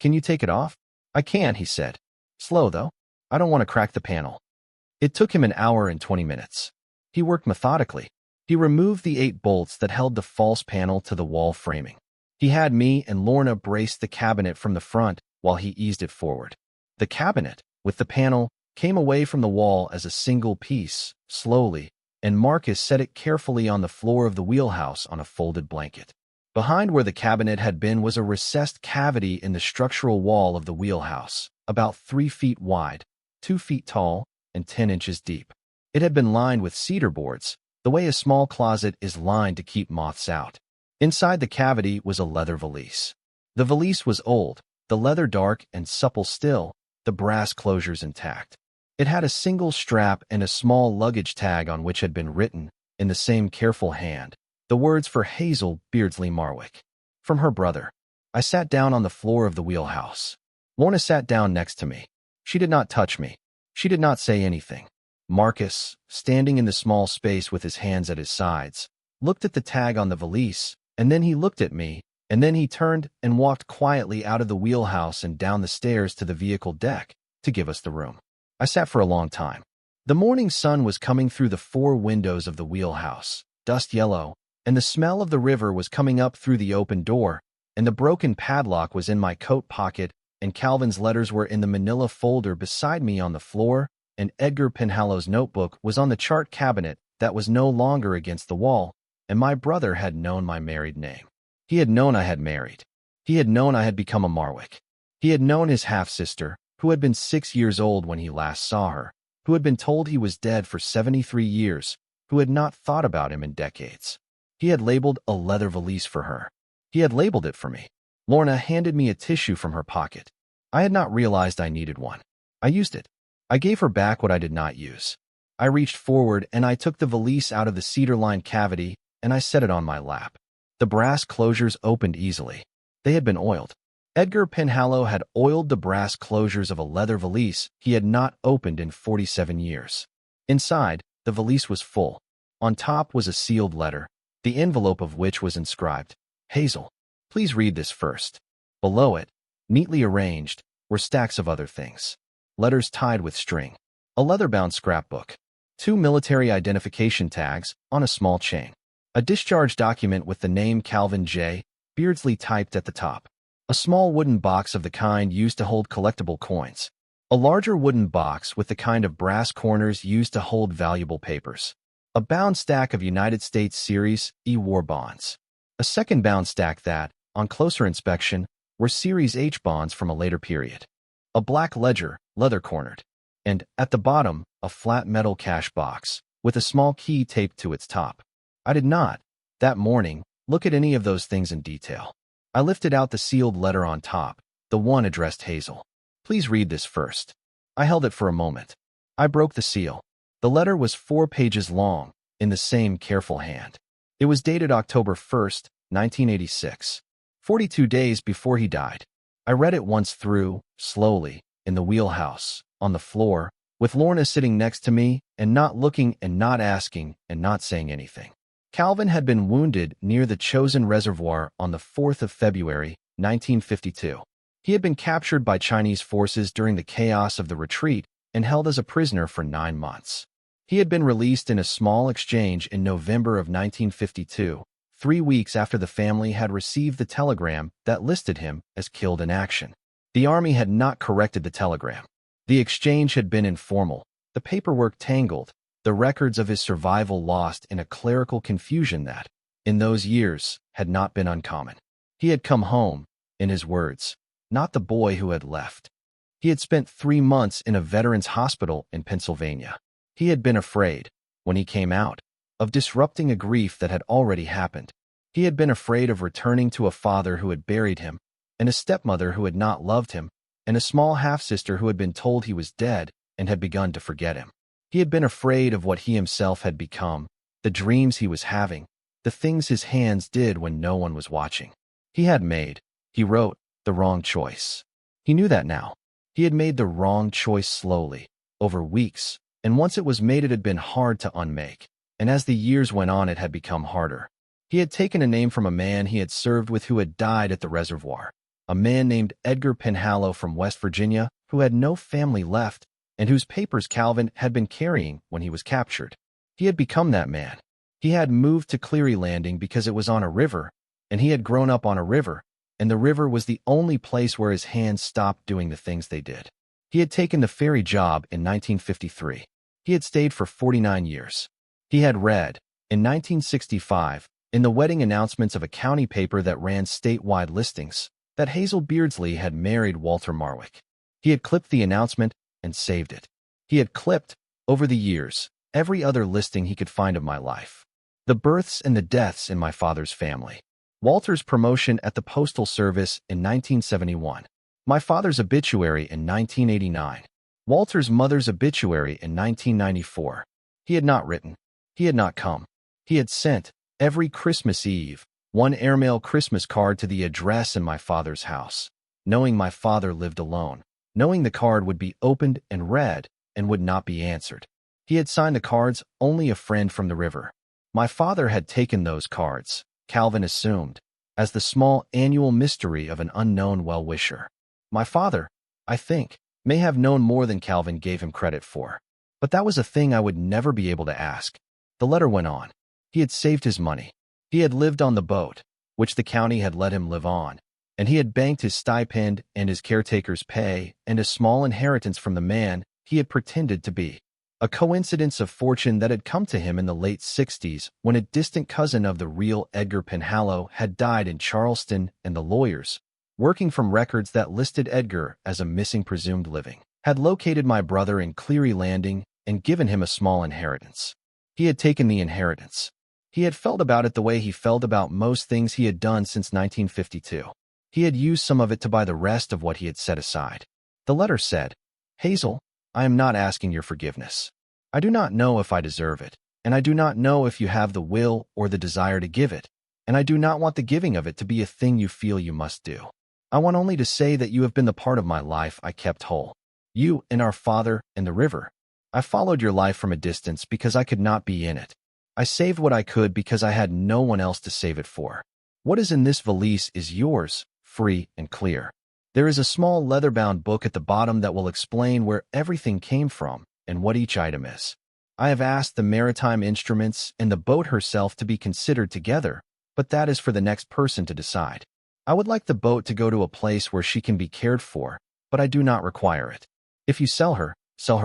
"Can you take it off?" "I can," he said. "Slow, though. I don't want to crack the panel." It took him 1 hour and 20 minutes. He worked methodically. He removed the 8 bolts that held the false panel to the wall framing. He had me and Lorna brace the cabinet from the front while he eased it forward. The cabinet, with the panel, came away from the wall as a single piece, slowly, and Marcus set it carefully on the floor of the wheelhouse on a folded blanket. Behind where the cabinet had been was a recessed cavity in the structural wall of the wheelhouse, about 3 feet wide, 2 feet tall, and 10 inches deep. It had been lined with cedar boards, the way a small closet is lined to keep moths out. Inside the cavity was a leather valise. The valise was old, the leather dark and supple still, the brass closures intact. It had a single strap and a small luggage tag on which had been written, in the same careful hand, the words for Hazel Marwick. From her brother. I sat down on the floor of the wheelhouse. Lorna sat down next to me. She did not touch me. She did not say anything. Marcus, standing in the small space with his hands at his sides, looked at the tag on the valise, and then he looked at me, and then he turned and walked quietly out of the wheelhouse and down the stairs to the vehicle deck to give us the room. I sat for a long time. The morning sun was coming through the 4 windows of the wheelhouse, dust yellow, and the smell of the river was coming up through the open door, and the broken padlock was in my coat pocket, and Calvin's letters were in the manila folder beside me on the floor, and Edgar Penhallow's notebook was on the chart cabinet that was no longer against the wall, and my brother had known my married name. He had known I had married. He had known I had become a Marwick. He had known his half-sister, who had been 6 years old when he last saw her, who had been told he was dead for 73 years, who had not thought about him in decades. He had labeled a leather valise for her. He had labeled it for me. Lorna handed me a tissue from her pocket. I had not realized I needed one. I used it. I gave her back what I did not use. I reached forward and I took the valise out of the cedar-lined cavity and I set it on my lap. The brass closures opened easily. They had been oiled. Edgar Penhallow had oiled the brass closures of a leather valise he had not opened in 47 years. Inside, The valise was full. On top was a sealed letter, the envelope of which was inscribed, "Hazel, please read this first." Below it, neatly arranged, were stacks of other things. Letters tied with string, a leather-bound scrapbook, 2 military identification tags on a small chain, a discharge document with the name Calvin J. Beardsley typed at the top, a small wooden box of the kind used to hold collectible coins, a larger wooden box with the kind of brass corners used to hold valuable papers, a bound stack of United States Series E war bonds, a second bound stack that, on closer inspection, were Series H bonds from a later period, a black ledger, leather-cornered, and, at the bottom, a flat metal cash box, with a small key taped to its top. I did not, that morning, look at any of those things in detail. I lifted out the sealed letter on top, the one addressed Hazel. "Please read this first." I held it for a moment. I broke the seal. The letter was 4 pages long, in the same careful hand. It was dated October 1st, 1986, 42 days before he died. I read it once through, slowly, in the wheelhouse, on the floor, with Lorna sitting next to me, and not looking and not asking and not saying anything. Calvin had been wounded near the Chosin Reservoir on the 4th of February, 1952. He had been captured by Chinese forces during the chaos of the retreat and held as a prisoner for 9 months. He had been released in a small exchange in November of 1952, 3 weeks after the family had received the telegram that listed him as killed in action. The army had not corrected the telegram. The exchange had been informal, the paperwork tangled, the records of his survival lost in a clerical confusion that, in those years, had not been uncommon. He had come home, in his words, not the boy who had left. He had spent 3 months in a veterans' hospital in Pennsylvania. He had been afraid, when he came out, of disrupting a grief that had already happened. He had been afraid of returning to a father who had buried him, and a stepmother who had not loved him, and a small half-sister who had been told he was dead and had begun to forget him. He had been afraid of what he himself had become, the dreams he was having, the things his hands did when no one was watching. He had made, he wrote, the wrong choice. He knew that now. He had made the wrong choice slowly, over weeks, and once it was made it had been hard to unmake, and as the years went on it had become harder. He had taken a name from a man he had served with who had died at the reservoir, a man named Edgar Penhallow from West Virginia who had no family left and whose papers Calvin had been carrying when he was captured. He had become that man. He had moved to Cleary Landing because it was on a river, and he had grown up on a river, and the river was the only place where his hands stopped doing the things they did. He had taken the ferry job in 1953. He had stayed for 49 years. He had read, in 1965, in the wedding announcements of a county paper that ran statewide listings, that Hazel Beardsley had married Walter Marwick. He had clipped the announcement and saved it. He had clipped, over the years, every other listing he could find of my life. The births and the deaths in my father's family. Walter's promotion at the Postal Service in 1971. My father's obituary in 1989. Walter's mother's obituary in 1994. He had not written. He had not come. He had sent, every Christmas Eve, one airmail Christmas card to the address in my father's house, knowing my father lived alone, knowing the card would be opened and read and would not be answered. He had signed the cards, "Only a friend from the river." My father had taken those cards, Calvin assumed, as the small annual mystery of an unknown well-wisher. My father, I think, may have known more than Calvin gave him credit for. But that was a thing I would never be able to ask. The letter went on. He had saved his money. He had lived on the boat, which the county had let him live on, and he had banked his stipend and his caretaker's pay and a small inheritance from the man he had pretended to be. A coincidence of fortune that had come to him in the late 60s when a distant cousin of the real Edgar Penhallow had died in Charleston, and the lawyers, working from records that listed Edgar as a missing presumed living, had located my brother in Cleary Landing and given him a small inheritance. He had taken the inheritance. He had felt about it the way he felt about most things he had done since 1952. He had used some of it to buy the rest of what he had set aside. The letter said, "Hazel, I am not asking your forgiveness. I do not know if I deserve it, and I do not know if you have the will or the desire to give it, and I do not want the giving of it to be a thing you feel you must do. I want only to say that you have been the part of my life I kept whole. You and our father and the river. I followed your life from a distance because I could not be in it. I saved what I could because I had no one else to save it for. What is in this valise is yours, free and clear. There is a small leather-bound book at the bottom that will explain where everything came from and what each item is. I have asked the maritime instruments and the boat herself to be considered together, but that is for the next person to decide. I would like the boat to go to a place where she can be cared for, but I do not require it. If you sell her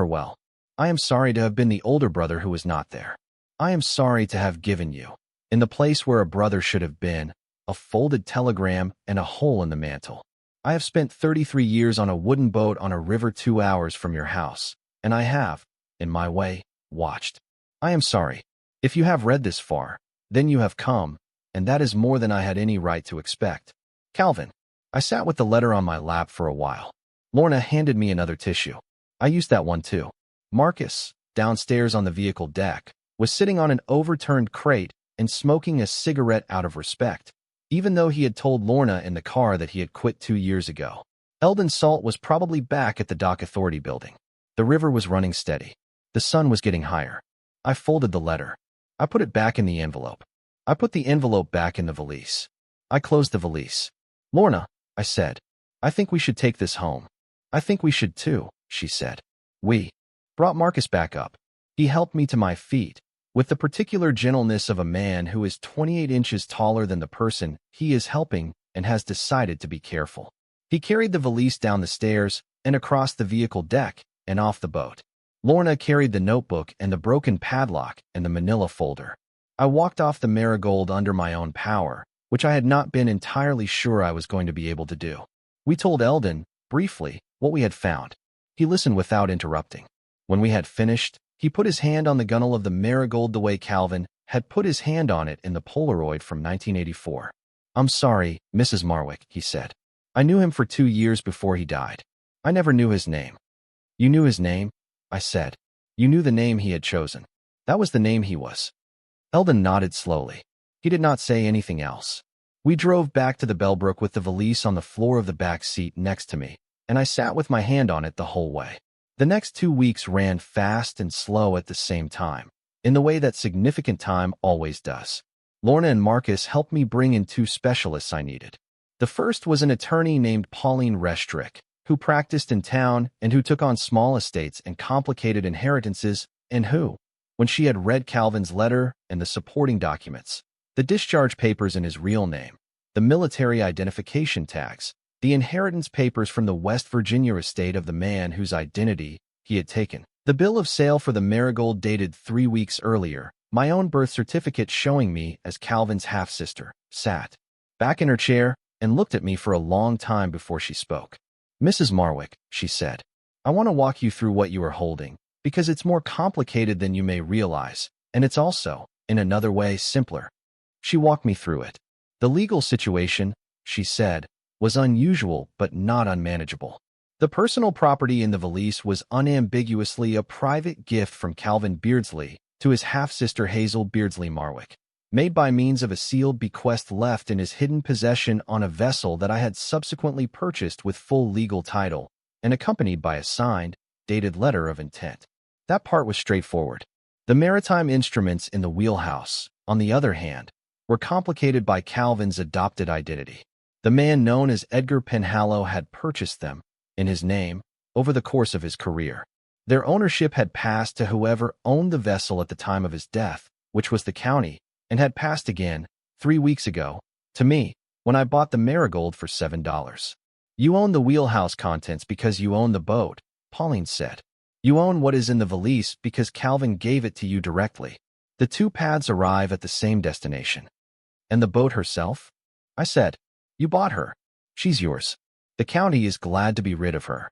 well. I am sorry to have been the older brother who was not there. I am sorry to have given you, in the place where a brother should have been, a folded telegram and a hole in the mantle. I have spent 33 years on a wooden boat on a river 2 hours from your house, and I have, in my way, watched. I am sorry. If you have read this far, then you have come, and that is more than I had any right to expect. Calvin. I sat with the letter on my lap for a while. Lorna handed me another tissue. I used that one too. Marcus, downstairs on the vehicle deck, was sitting on an overturned crate and smoking a cigarette out of respect, even though he had told Lorna in the car that he had quit 2 years ago. Eldon Salt was probably back at the Dock Authority building. The river was running steady. The sun was getting higher. I folded the letter. I put it back in the envelope. I put the envelope back in the valise. I closed the valise. Lorna, I said, I think we should take this home. I think we should too, she said. We brought Marcus back up. He helped me to my feet, with the particular gentleness of a man who is 28 inches taller than the person he is helping and has decided to be careful. He carried the valise down the stairs and across the vehicle deck and off the boat. Lorna carried the notebook and the broken padlock and the manila folder. I walked off the Marigold under my own power, which I had not been entirely sure I was going to be able to do. We told Eldon, briefly, what we had found. He listened without interrupting. When we had finished, he put his hand on the gunnel of the Marigold the way Calvin had put his hand on it in the Polaroid from 1984. I'm sorry, Mrs. Marwick, he said. I knew him for 2 years before he died. I never knew his name. You knew his name? I said. You knew the name he had chosen. That was the name he was. Eldon nodded slowly. He did not say anything else. We drove back to the Bellbrook with the valise on the floor of the back seat next to me, and I sat with my hand on it the whole way. The next 2 weeks ran fast and slow at the same time, in the way that significant time always does. Lorna and Marcus helped me bring in 2 specialists I needed. The first was an attorney named Pauline Restrick, who practiced in town and who took on small estates and complicated inheritances, and who, when she had read Calvin's letter and the supporting documents, the discharge papers in his real name, the military identification tags, the inheritance papers from the West Virginia estate of the man whose identity he had taken, the bill of sale for the Marigold dated 3 weeks earlier, my own birth certificate showing me as Calvin's half-sister, sat back in her chair and looked at me for a long time before she spoke. Mrs. Marwick, she said, I want to walk you through what you are holding, because it's more complicated than you may realize, and it's also, in another way, simpler. She walked me through it. The legal situation, she said, was unusual but not unmanageable. The personal property in the valise was unambiguously a private gift from Calvin Beardsley to his half-sister Hazel Beardsley Marwick, made by means of a sealed bequest left in his hidden possession on a vessel that I had subsequently purchased with full legal title and accompanied by a signed, dated letter of intent. That part was straightforward. The maritime instruments in the Wheelhouse, on the other hand, were complicated by Calvin's adopted identity. The man known as Edgar Penhallow had purchased them, in his name, over the course of his career. Their ownership had passed to whoever owned the vessel at the time of his death, which was the county, and had passed again, 3 weeks ago, to me, when I bought the Marigold for $7. You own the Wheelhouse contents because you own the boat, Pauline said. You own what is in the valise because Calvin gave it to you directly. The 2 pads arrive at the same destination. And the boat herself? I said. You bought her. She's yours. The county is glad to be rid of her.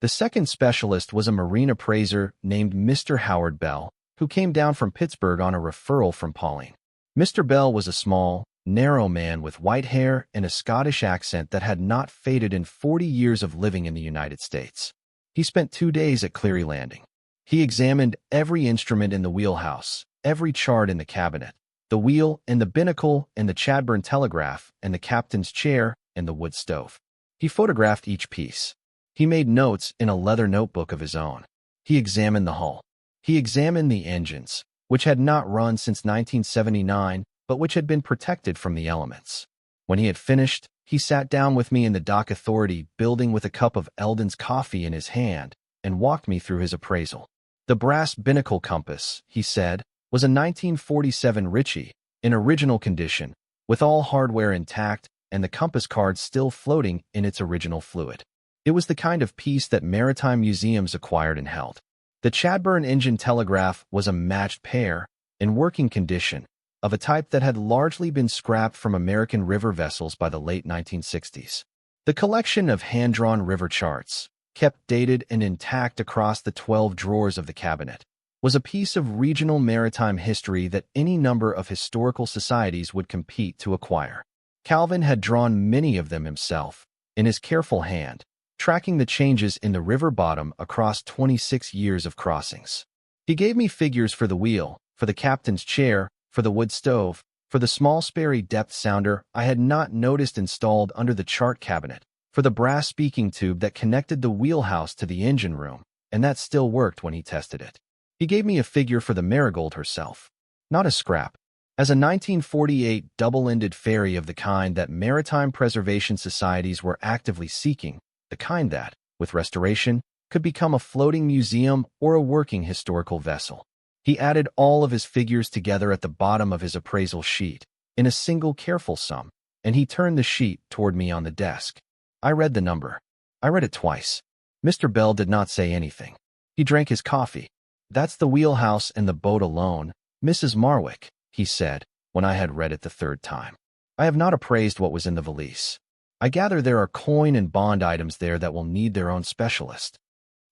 The second specialist was a marine appraiser named Mr. Howard Bell, who came down from Pittsburgh on a referral from Pauline. Mr. Bell was a small, narrow man with white hair and a Scottish accent that had not faded in 40 years of living in the United States. He spent 2 days at Cleary Landing. He examined every instrument in the Wheelhouse, every chart in the cabinet, the wheel and the binnacle and the Chadbourn telegraph and the captain's chair and the wood stove. He photographed each piece. He made notes in a leather notebook of his own. He examined the hull. He examined the engines, which had not run since 1979, but which had been protected from the elements. When he had finished, he sat down with me in the Dock Authority building with a cup of Eldon's coffee in his hand and walked me through his appraisal. The brass binnacle compass, he said, was a 1947 Ritchie, in original condition, with all hardware intact and the compass card still floating in its original fluid. It was the kind of piece that maritime museums acquired and held. The Chadbourne engine telegraph was a matched pair, in working condition, of a type that had largely been scrapped from American river vessels by the late 1960s. The collection of hand-drawn river charts, kept dated and intact across the 12 drawers of the cabinet, was a piece of regional maritime history that any number of historical societies would compete to acquire. Calvin had drawn many of them himself, in his careful hand, tracking the changes in the river bottom across 26 years of crossings. He gave me figures for the wheel, for the captain's chair, for the wood stove, for the small Sperry depth sounder I had not noticed installed under the chart cabinet, for the brass speaking tube that connected the wheelhouse to the engine room, and that still worked when he tested it. He gave me a figure for the Marigold herself, not a scrap, as a 1948 double-ended ferry of the kind that maritime preservation societies were actively seeking, the kind that, with restoration, could become a floating museum or a working historical vessel. He added all of his figures together at the bottom of his appraisal sheet, in a single careful sum, and he turned the sheet toward me on the desk. I read the number. I read it twice. Mr. Bell did not say anything. He drank his coffee. "That's the wheelhouse and the boat alone, Mrs. Marwick," he said, when I had read it the third time. "I have not appraised what was in the valise. I gather there are coin and bond items there that will need their own specialist."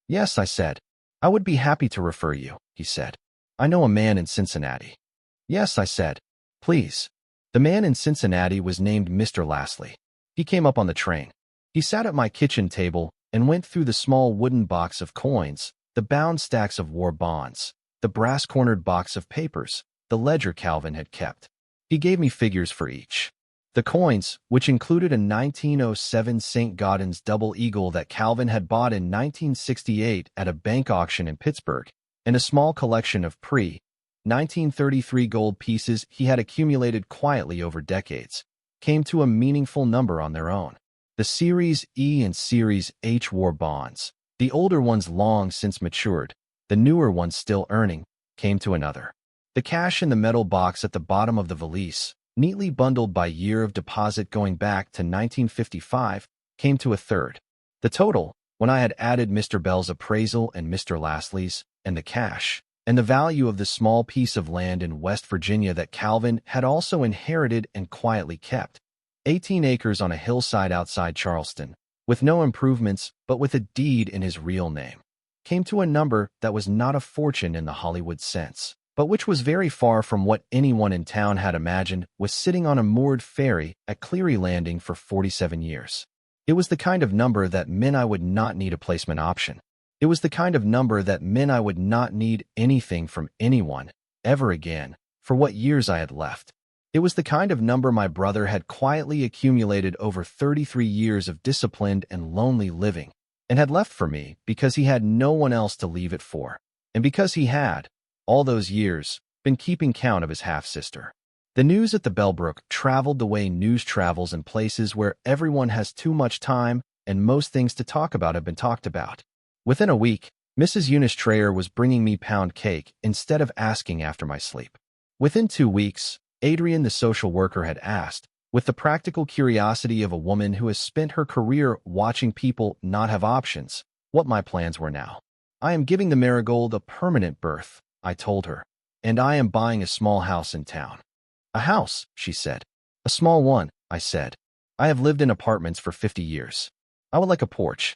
"Yes," I said. "I would be happy to refer you," he said. "I know a man in Cincinnati." "Yes," I said. "Please." The man in Cincinnati was named Mr. Lastly. He came up on the train. He sat at my kitchen table and went through the small wooden box of coins, the bound stacks of war bonds, the brass-cornered box of papers, the ledger Calvin had kept. He gave me figures for each. The coins, which included a 1907 St. Gaudens double eagle that Calvin had bought in 1968 at a bank auction in Pittsburgh, and a small collection of pre-1933 gold pieces he had accumulated quietly over decades, came to a meaningful number on their own. The Series E and Series H war bonds, the older ones long since matured, the newer ones still earning, came to another. The cash in the metal box at the bottom of the valise, neatly bundled by year of deposit going back to 1955, came to a third. The total, when I had added Mr. Bell's appraisal and Mr. Lastly's, and the cash, and the value of the small piece of land in West Virginia that Calvin had also inherited and quietly kept, 18 acres on a hillside outside Charleston, with no improvements but with a deed in his real name, came to a number that was not a fortune in the Hollywood sense, but which was very far from what anyone in town had imagined was sitting on a moored ferry at Cleary Landing for 47 years. It was the kind of number that meant I would not need a placement option. It was the kind of number that meant I would not need anything from anyone, ever again, for what years I had left. It was the kind of number my brother had quietly accumulated over 33 years of disciplined and lonely living, and had left for me because he had no one else to leave it for, and because he had, all those years, been keeping count of his half-sister. The news at the Bellbrook traveled the way news travels in places where everyone has too much time and most things to talk about have been talked about. Within a week, Mrs. Eunice Trayer was bringing me pound cake instead of asking after my sleep. Within 2 weeks, Adrian, the social worker, had asked, with the practical curiosity of a woman who has spent her career watching people not have options, what my plans were now. "I am giving the Marigold a permanent berth," I told her, "and I am buying a small house in town." "A house," she said. "A small one," I said. "I have lived in apartments for 50 years. I would like a porch."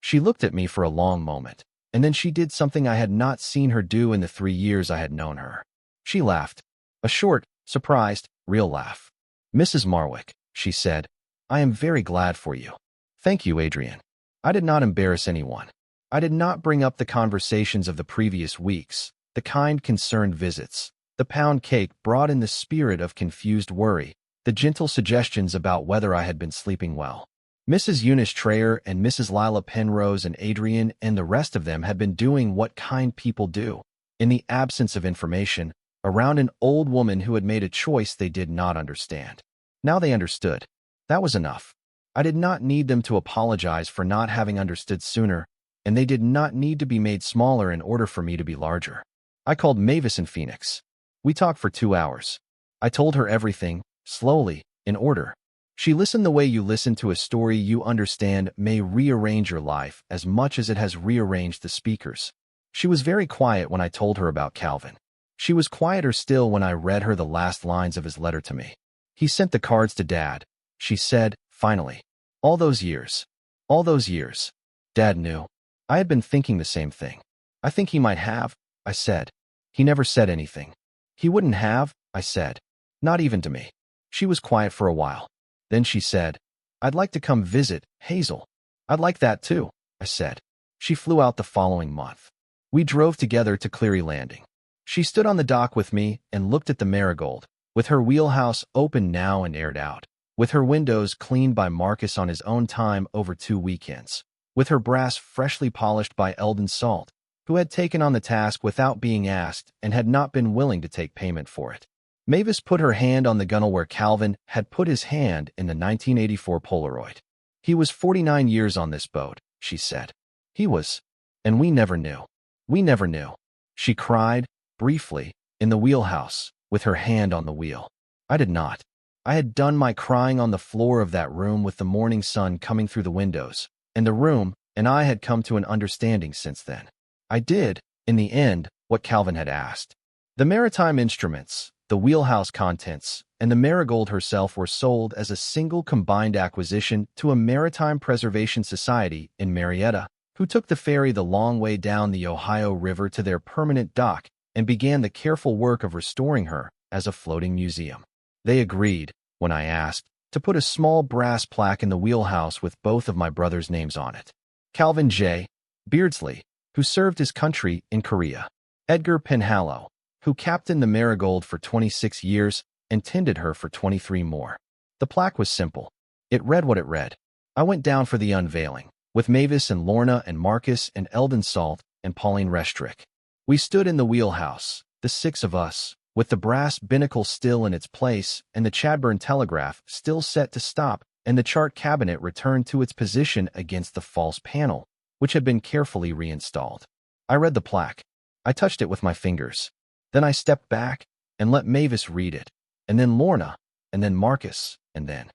She looked at me for a long moment, and then she did something I had not seen her do in the 3 years I had known her. She laughed. A short, surprised, real laugh. "Mrs. Marwick," she said, "I am very glad for you." "Thank you, Adrian." I did not embarrass anyone. I did not bring up the conversations of the previous weeks, the kind concerned visits, the pound cake brought in the spirit of confused worry, the gentle suggestions about whether I had been sleeping well. Mrs. Eunice Trayer and Mrs. Lila Penrose and Adrian and the rest of them had been doing what kind people do. in the absence of information, around an old woman who had made a choice they did not understand. Now they understood. That was enough. I did not need them to apologize for not having understood sooner, and they did not need to be made smaller in order for me to be larger. I called Mavis in Phoenix. We talked for 2 hours. I told her everything, slowly, in order. She listened the way you listen to a story you understand may rearrange your life as much as it has rearranged the speakers. She was very quiet when I told her about Calvin. She was quieter still when I read her the last lines of his letter to me. He sent the cards to Dad, she said, finally. All those years. All those years. Dad knew. I had been thinking the same thing. I think he might have, I said. He never said anything. He wouldn't have, I said. Not even to me. She was quiet for a while. Then she said, I'd like to come visit, Hazel. I'd like that too, I said. She flew out the following month. We drove together to Cleary Landing. She stood on the dock with me and looked at the Marigold, with her wheelhouse open now and aired out, with her windows cleaned by Marcus on his own time over 2 weekends, with her brass freshly polished by Eldon Salt, who had taken on the task without being asked and had not been willing to take payment for it. Mavis put her hand on the gunwale where Calvin had put his hand in the 1984 Polaroid. He was 49 years on this boat, she said. He was. And we never knew. We never knew. She cried, briefly, in the wheelhouse, with her hand on the wheel. I did not. I had done my crying on the floor of that room with the morning sun coming through the windows, and the room and I had come to an understanding since then. I did, in the end, what Calvin had asked. The maritime instruments, the wheelhouse contents, and the Marigold herself were sold as a single combined acquisition to a maritime preservation society in Marietta, who took the ferry the long way down the Ohio River to their permanent dock and began the careful work of restoring her as a floating museum. They agreed, when I asked, to put a small brass plaque in the wheelhouse with both of my brothers' names on it. Calvin J. Beardsley, who served his country in Korea. Edgar Penhallow, who captained the Marigold for 26 years and tended her for 23 more. The plaque was simple. It read what it read. I went down for the unveiling, with Mavis and Lorna and Marcus and Eldon Salt and Pauline Restrick. We stood in the wheelhouse, the 6 of us, with the brass binnacle still in its place and the Chadbourn telegraph still set to stop and the chart cabinet returned to its position against the false panel, which had been carefully reinstalled. I read the plaque. I touched it with my fingers. Then I stepped back and let Mavis read it, and then Lorna, and then Marcus, and then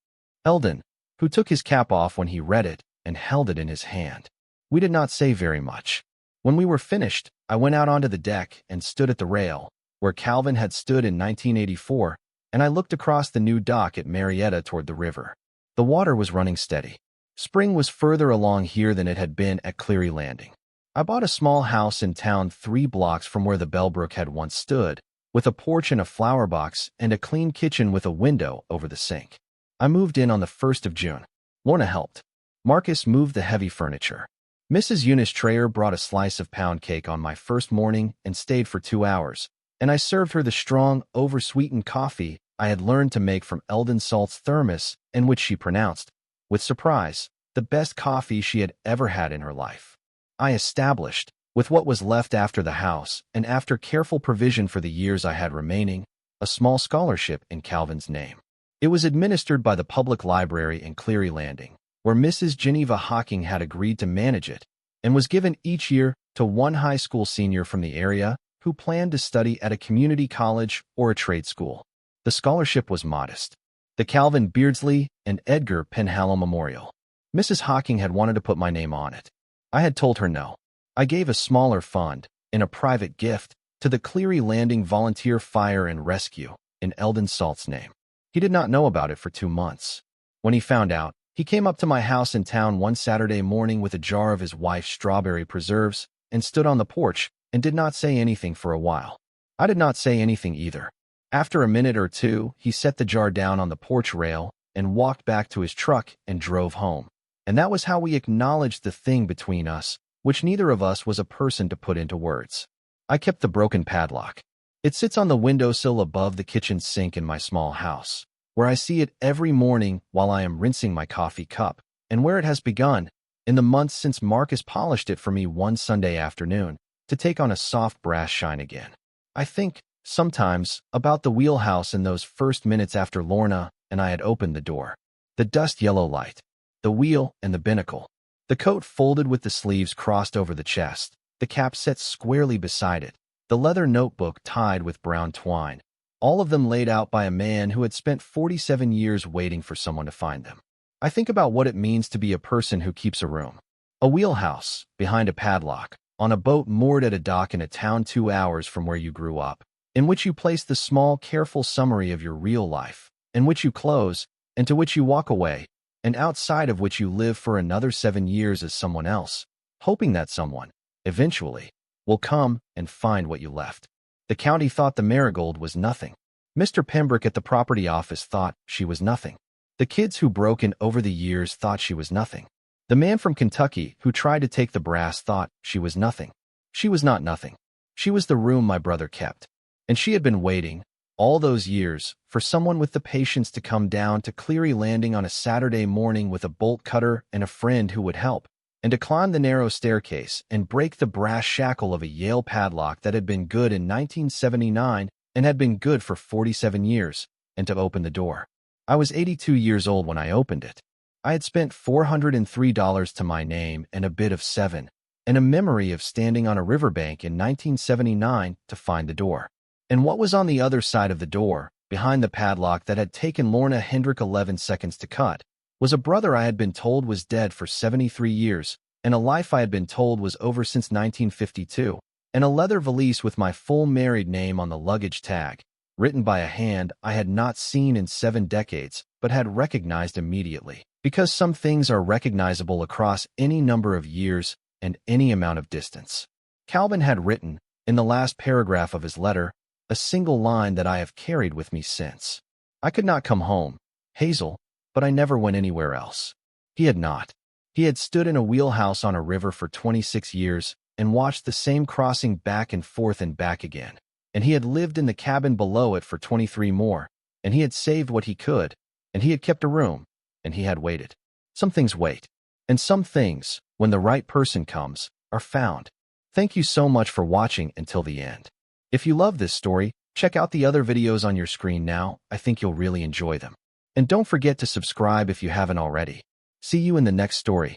Eldon, who took his cap off when he read it and held it in his hand. We did not say very much. When we were finished, I went out onto the deck and stood at the rail, where Calvin had stood in 1984, and I looked across the new dock at Marietta toward the river. The water was running steady. Spring was further along here than it had been at Cleary Landing. I bought a small house in town 3 blocks from where the Bellbrook had once stood, with a porch and a flower box and a clean kitchen with a window over the sink. I moved in on the 1st of June. Lorna helped. Marcus moved the heavy furniture. Mrs. Eunice Trayer brought a slice of pound cake on my first morning and stayed for 2 hours, and I served her the strong, over-sweetened coffee I had learned to make from Eldon Salt's thermos and which she pronounced, with surprise, the best coffee she had ever had in her life. I established, with what was left after the house and after careful provision for the years I had remaining, a small scholarship in Calvin's name. It was administered by the public library in Cleary Landing, where Mrs. Geneva Hocking had agreed to manage it, and was given each year to one high school senior from the area who planned to study at a community college or a trade school. The scholarship was modest. The Calvin Beardsley and Edgar Penhallow Memorial. Mrs. Hocking had wanted to put my name on it. I had told her no. I gave a smaller fund, in a private gift, to the Cleary Landing Volunteer Fire and Rescue, in Eldon Salt's name. He did not know about it for 2 months. When he found out, he came up to my house in town one Saturday morning with a jar of his wife's strawberry preserves and stood on the porch and did not say anything for a while. I did not say anything either. After a minute or two, he set the jar down on the porch rail and walked back to his truck and drove home. And that was how we acknowledged the thing between us, which neither of us was a person to put into words. I kept the broken padlock. It sits on the windowsill above the kitchen sink in my small house, where I see it every morning while I am rinsing my coffee cup, and where it has begun, in the months since Marcus polished it for me one Sunday afternoon, to take on a soft brass shine again. I think, sometimes, about the wheelhouse in those first minutes after Lorna and I had opened the door. The dust-yellow light, the wheel and the binnacle, the coat folded with the sleeves crossed over the chest, the cap set squarely beside it, the leather notebook tied with brown twine, all of them laid out by a man who had spent 47 years waiting for someone to find them. I think about what it means to be a person who keeps a room. A wheelhouse, behind a padlock, on a boat moored at a dock in a town 2 hours from where you grew up, in which you place the small, careful summary of your real life, in which you close, and to which you walk away, and outside of which you live for another 7 years as someone else, hoping that someone, eventually, will come and find what you left. The county thought the Marigold was nothing. Mr. Pembroke at the property office thought she was nothing. The kids who broke in over the years thought she was nothing. The man from Kentucky who tried to take the brass thought she was nothing. She was not nothing. She was the room my brother kept. And she had been waiting, all those years, for someone with the patience to come down to Cleary Landing on a Saturday morning with a bolt cutter and a friend who would help, and to climb the narrow staircase and break the brass shackle of a Yale padlock that had been good in 1979 and had been good for 47 years, and to open the door. I was 82 years old when I opened it. I had spent $403 to my name and a bid of 7, and a memory of standing on a riverbank in 1979 to find the door. And what was on the other side of the door, behind the padlock that had taken Lorna Hendrick 11 seconds to cut, was a brother I had been told was dead for 73 years, and a life I had been told was over since 1952, and a leather valise with my full married name on the luggage tag, written by a hand I had not seen in 7 decades, but had recognized immediately, because some things are recognizable across any number of years and any amount of distance. Calvin had written, in the last paragraph of his letter, a single line that I have carried with me since. I could not come home, Hazel, but I never went anywhere else. He had not. He had stood in a wheelhouse on a river for 26 years and watched the same crossing back and forth and back again. And he had lived in the cabin below it for 23 more, and he had saved what he could, and he had kept a room, and he had waited. Some things wait, and some things, when the right person comes, are found. Thank you so much for watching until the end. If you love this story, check out the other videos on your screen now. I think you'll really enjoy them. And don't forget to subscribe if you haven't already. See you in the next story.